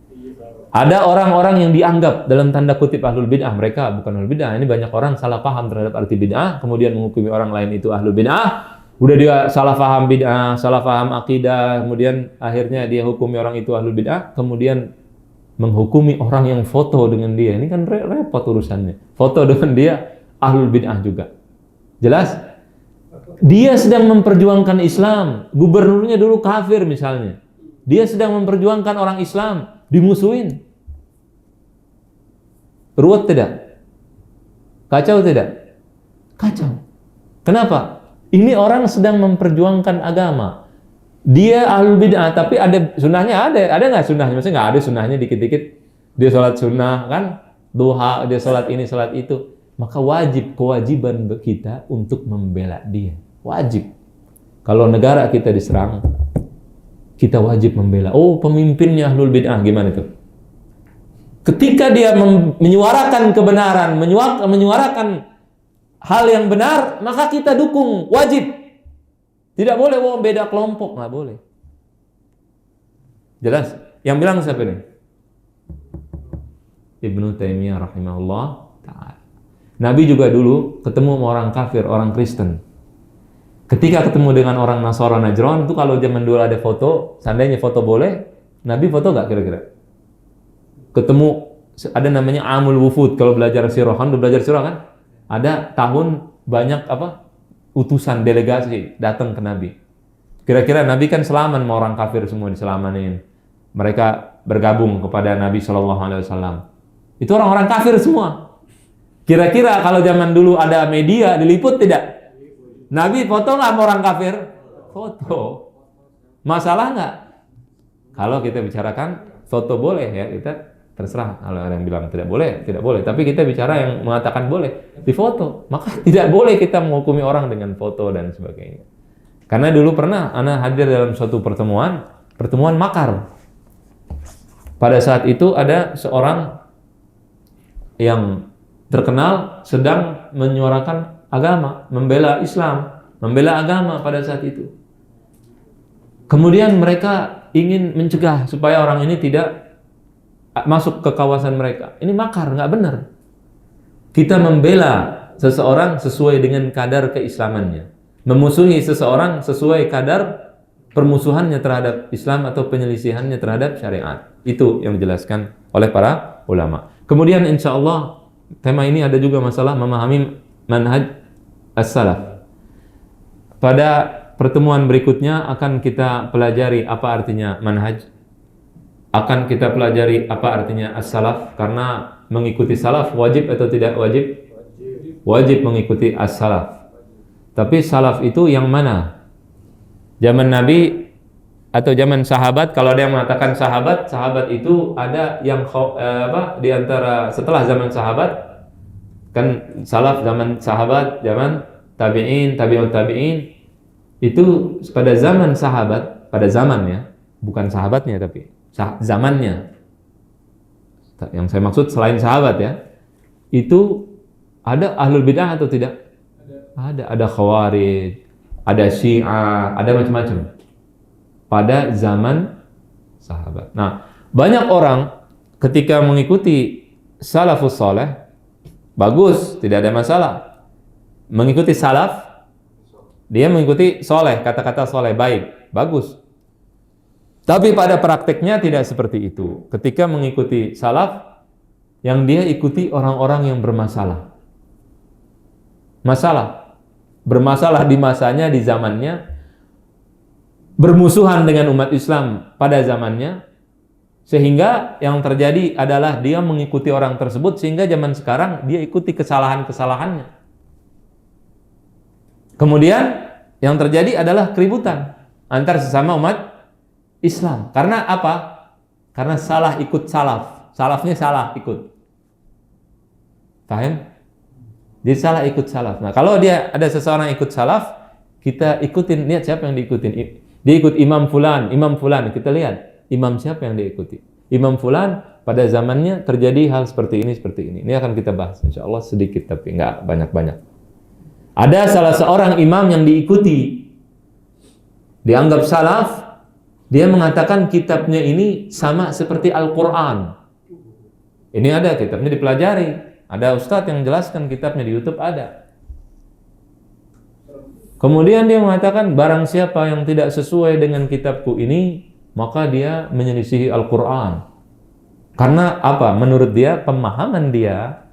Ada orang-orang yang dianggap dalam tanda kutip ahlul bid'ah. Mereka bukan ahlul bid'ah. Ini banyak orang salah paham terhadap arti bid'ah, kemudian menghukumi orang lain itu ahlul bid'ah. Udah dia salah paham bid'ah, salah paham akidah, kemudian akhirnya dia hukumi orang itu ahlul bid'ah, kemudian menghukumi orang yang foto dengan dia. Ini kan repot urusannya. Foto dengan dia ahlul bid'ah juga. Jelas? Dia sedang memperjuangkan Islam. Gubernurnya dulu kafir misalnya. Dia sedang memperjuangkan orang Islam, dimusuhin. Ruwet tidak? Kacau tidak? Kacau. Kenapa? Ini orang sedang memperjuangkan agama. Dia ahlul bid'ah, tapi ada sunnahnya, ada nggak sunnahnya? Maksudnya nggak ada sunnahnya, dikit-dikit dia sholat sunnah kan, duha, dia sholat ini, sholat itu. Maka kewajiban kita untuk membela dia. Wajib. Kalau negara kita diserang, kita wajib membela. Oh, pemimpinnya ahlul bid'ah, gimana itu? Ketika dia menyuarakan kebenaran, menyuarakan hal yang benar, maka kita dukung, wajib. Tidak boleh beda kelompok, nggak boleh. Jelas? Yang bilang siapa ini? Ibnu Taimiyah rahimahullah ta'ala. Nabi juga dulu ketemu sama orang kafir, orang Kristen. Ketika ketemu dengan orang Nasara Najran, itu kalau zaman dulu ada foto, seandainya foto boleh, Nabi foto nggak kira-kira? Ketemu, ada namanya Amul Wufud, kalau belajar sirah, kan belajar sirah kan? Ada tahun banyak utusan delegasi datang ke Nabi. Kira-kira Nabi kan selaman sama orang kafir semua, diselamanin. Mereka bergabung kepada Nabi SAW. Itu orang-orang kafir semua. Kira-kira kalau zaman dulu ada media diliput tidak? Nabi foto nggak sama orang kafir? Foto. Masalah nggak? Kalau kita bicarakan foto boleh ya, kita terserah. Kalau ada yang bilang tidak boleh, tidak boleh. Tapi kita bicara yang mengatakan boleh, difoto. Maka tidak boleh kita menghukumi orang dengan foto dan sebagainya. Karena dulu pernah ana hadir dalam suatu pertemuan makar. Pada saat itu ada seorang yang terkenal sedang menyuarakan agama, membela Islam, membela agama pada saat itu. Kemudian mereka ingin mencegah supaya orang ini tidak masuk ke kawasan mereka. Ini makar, nggak benar. Kita membela seseorang sesuai dengan kadar keislamannya. Memusuhi seseorang sesuai kadar permusuhannya terhadap Islam atau penyelisihannya terhadap syariat. Itu yang dijelaskan oleh para ulama. Kemudian insya Allah tema ini ada juga masalah memahami manhaj as-salaf. Pada pertemuan berikutnya akan kita pelajari apa artinya manhaj. Akan kita pelajari apa artinya as-salaf, karena mengikuti salaf wajib atau tidak wajib? Wajib mengikuti as-salaf. Tapi salaf itu yang mana? Zaman Nabi atau zaman sahabat? Kalau ada yang mengatakan sahabat itu ada yang di antara setelah zaman sahabat, kan salaf zaman sahabat, zaman tabi'in, tabi'ut tabi'in. Itu pada zaman sahabat, pada zamannya, bukan sahabatnya tapi zamannya. Yang saya maksud selain sahabat ya. itu ada ahlul bid'ah atau tidak? Ada khawarij, ada syiah, ada macam-macam pada zaman sahabat. Nah, banyak orang ketika mengikuti salafus saleh, bagus, tidak ada masalah. Mengikuti salaf, dia mengikuti soleh, kata-kata soleh, baik, bagus. Tapi pada prakteknya tidak seperti itu. Ketika mengikuti salaf, yang dia ikuti orang-orang yang bermasalah. Bermasalah di masanya, di zamannya, bermusuhan dengan umat Islam pada zamannya, sehingga yang terjadi adalah dia mengikuti orang tersebut, sehingga zaman sekarang dia ikuti kesalahan-kesalahannya. Kemudian yang terjadi adalah keributan antar sesama umat Islam. Karena apa? Karena salah ikut salaf. Salafnya salah ikut. Paham? Jadi salah ikut salaf. Nah, kalau dia ada seseorang ikut salaf, kita ikutin, lihat siapa yang diikutin. Dia ikut imam fulan, kita lihat imam siapa yang diikuti. Imam fulan pada zamannya terjadi hal seperti ini. Ini akan kita bahas insyaallah sedikit, tapi enggak banyak-banyak. Ada salah seorang imam yang diikuti, dianggap salaf, dia mengatakan kitabnya ini sama seperti Al-Quran. Ini ada kitabnya, dipelajari. Ada ustadz yang jelaskan kitabnya di YouTube ada. Kemudian dia mengatakan barang siapa yang tidak sesuai dengan kitabku ini, maka dia menyelisihi Al-Quran. Karena apa? Menurut dia, pemahaman dia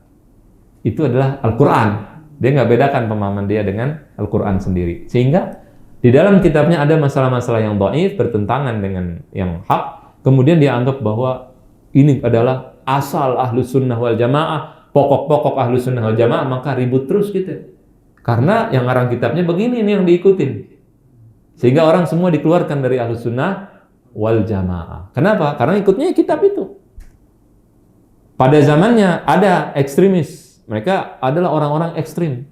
itu adalah Al-Quran. Dia nggak bedakan pemahaman dia dengan Al-Quran sendiri. Sehingga di dalam kitabnya ada masalah-masalah yang dhaif, bertentangan dengan yang hak. Kemudian dia anggap bahwa ini adalah asal Ahlus Sunnah wal Jamaah, pokok-pokok Ahlus Sunnah wal Jamaah, maka ribut terus kita. Karena yang ngarang kitabnya begini, ini yang diikutin. Sehingga orang semua dikeluarkan dari Ahlus Sunnah wal Jamaah. Kenapa? Karena ikutnya kitab itu. Pada zamannya ada ekstremis. Mereka adalah orang-orang ekstrim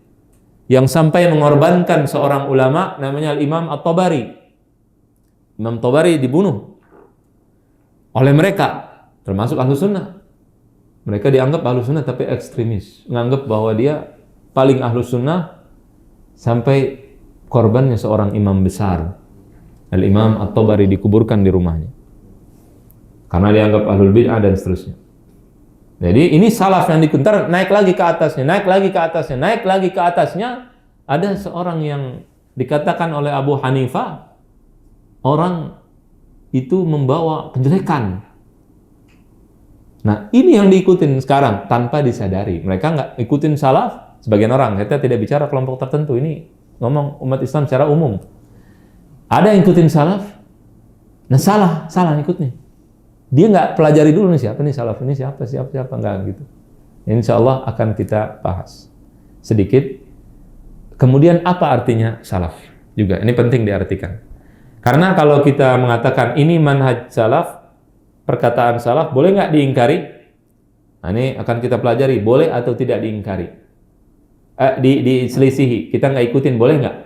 yang sampai mengorbankan seorang ulama namanya Imam At-Tabari. Imam Tabari dibunuh oleh mereka, termasuk Ahlus Sunnah. Mereka dianggap Ahlus Sunnah tapi ekstremis, menganggap bahwa dia paling Ahlus Sunnah sampai korbannya seorang imam besar. Al-Imam At-Tabari dikuburkan di rumahnya karena dianggap ahlul bid'ah dan seterusnya. Jadi ini salaf yang dikuntar, naik lagi ke atasnya, naik lagi ke atasnya, naik lagi ke atasnya. Ada seorang yang dikatakan oleh Abu Hanifah, orang itu membawa kejelekan. Nah, ini yang diikutin sekarang tanpa disadari. Mereka nggak ikutin salaf. Sebagian orang, kita tidak bicara kelompok tertentu. Ini ngomong umat Islam secara umum. Ada yang ikutin salaf, nah salah ikutnya. Dia nggak pelajari dulu nih siapa nih salaf ini, siapa nggak gitu. Insya Allah akan kita bahas sedikit. Kemudian apa artinya salaf juga? Ini penting diartikan. Karena kalau kita mengatakan ini manhaj salaf, perkataan salaf, boleh nggak diingkari? Nah, ini akan kita pelajari, boleh atau tidak diingkari. Diselisihi, kita nggak ikutin, boleh nggak?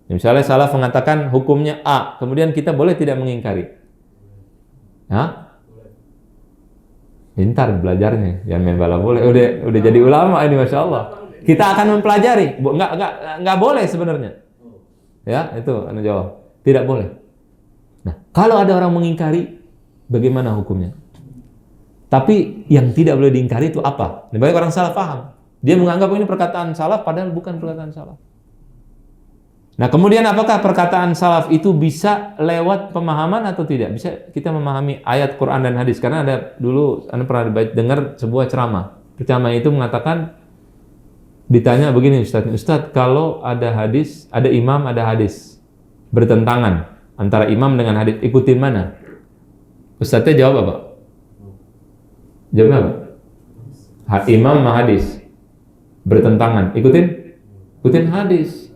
Misalnya salaf mengatakan hukumnya A, kemudian kita boleh tidak mengingkari. Hah? Pintar belajarnya, jangan main bala boleh. Udah jadi ulama ini, masya Allah. Kita akan mempelajari, nggak boleh sebenarnya. Ya, itu anu jawab. Tidak boleh. Nah, kalau ada orang mengingkari, bagaimana hukumnya? Tapi yang tidak boleh diingkari itu apa? Banyak orang salah paham. Dia menganggap ini perkataan salaf, padahal bukan perkataan salaf. Nah, kemudian apakah perkataan salaf itu bisa lewat pemahaman atau tidak? Bisa kita memahami ayat Quran dan hadis. Karena ada dulu, Anda pernah dengar sebuah ceramah. Ceramah itu mengatakan, ditanya begini, Ustaz, kalau ada hadis, ada imam, ada hadis bertentangan antara imam dengan hadis, ikutin mana? Ustaznya jawab apa? Jawab apa? Imam sama hadis bertentangan, ikutin hadis.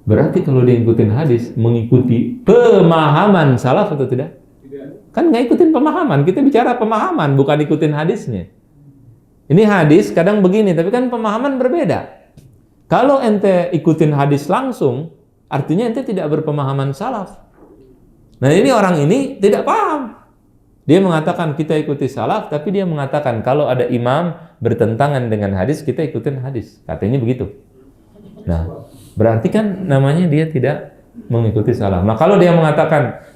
Berarti kalau dia ikutin hadis, mengikuti pemahaman salaf atau tidak? Kan nggak ikutin pemahaman, kita bicara pemahaman, bukan ikutin hadisnya. Ini hadis kadang begini, tapi kan pemahaman berbeda. Kalau ente ikutin hadis langsung, artinya ente tidak berpemahaman salaf. Nah, ini orang ini tidak paham. Dia mengatakan kita ikuti salaf, tapi dia mengatakan kalau ada imam bertentangan dengan hadis, kita ikutin hadis. Katanya begitu. Nah, berarti kan namanya dia tidak mengikuti salaf. Nah, kalau dia mengatakan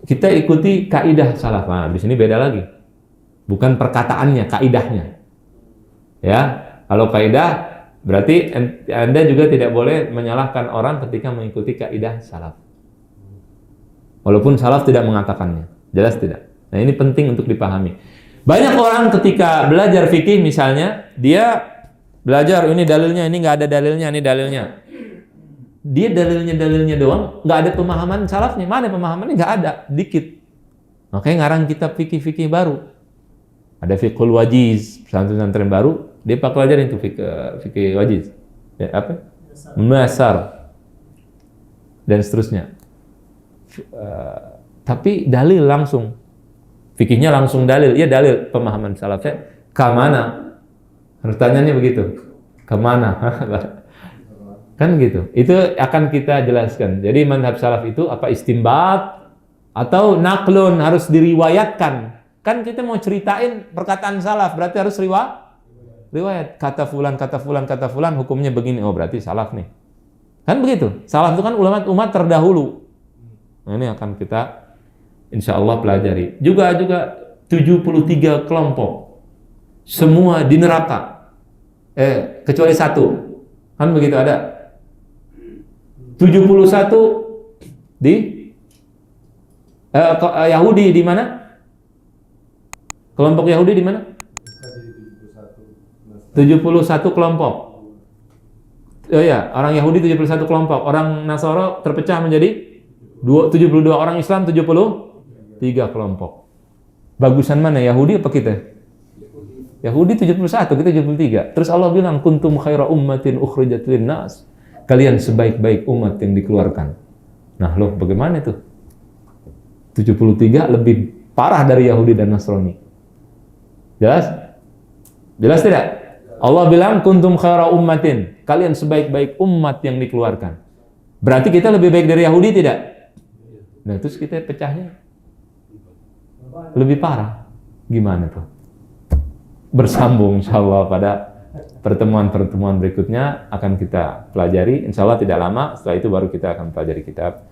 kita ikuti kaidah salaf, nah di sini beda lagi. Bukan perkataannya, kaidahnya. Ya, kalau kaidah berarti Anda juga tidak boleh menyalahkan orang ketika mengikuti kaidah salaf. Walaupun salaf tidak mengatakannya. Jelas tidak? Nah, ini penting untuk dipahami. Banyak orang ketika belajar fikih misalnya, dia belajar ini dalilnya, ini nggak ada dalilnya, ini dalilnya. Dia dalilnya doang, nggak ada pemahaman salafnya. Mana pemahamannya? Nggak ada, dikit. Makanya ngarang kitab fikih-fikih baru. Ada Fiqhul Wajiz, pesantren-pesantren baru, dia pelajarin itu fikih wajiz. Ya, apa? Muyassar. Dan seterusnya. Tapi dalil langsung. Fikihnya langsung dalil. Ya dalil pemahaman salafnya. Kemana? Pertanyaannya begitu. Kemana? Kan gitu. Itu akan kita jelaskan. Jadi manhaj salaf itu apa? Istimbat atau naqlun, harus diriwayatkan. Kan kita mau ceritain perkataan salaf, berarti harus riwayat. Kata fulan, hukumnya begini. Oh, berarti salaf nih. Kan begitu. Salaf itu kan ulama umat terdahulu. Nah, ini akan kita insyaallah pelajari. Juga 73 kelompok. Semua di neraka. Kecuali satu. Kan begitu ada. 71 di Yahudi di mana? Kelompok Yahudi di mana? 71 kelompok. Oh ya, orang Yahudi 71 kelompok. Orang Nasara terpecah menjadi 72, orang Islam 73 kelompok. Bagusan mana, Yahudi apa kita? Yahudi 71, kita 73. Terus Allah bilang, kuntum khaira ummatin ukhrijat linnas. Kalian sebaik-baik umat yang dikeluarkan. Nah, loh bagaimana itu? 73 lebih parah dari Yahudi dan Nasrani. Jelas? Jelas tidak? Allah bilang kuntum khaira ummatin, kalian sebaik-baik umat yang dikeluarkan. Berarti kita lebih baik dari Yahudi tidak? Nah, terus kita pecahnya lebih parah. Gimana tuh? Bersambung insyaallah pada pertemuan-pertemuan berikutnya akan kita pelajari. Insyaallah tidak lama, setelah itu baru kita akan pelajari kitab.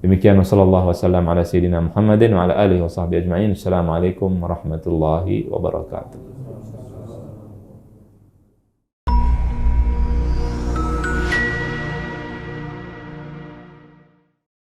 Demikian wassallallahu wasallam ala sayyidina Muhammadin wa ala alihi washabbihi ajma'in. Assalamualaikum warahmatullahi wabarakatuh.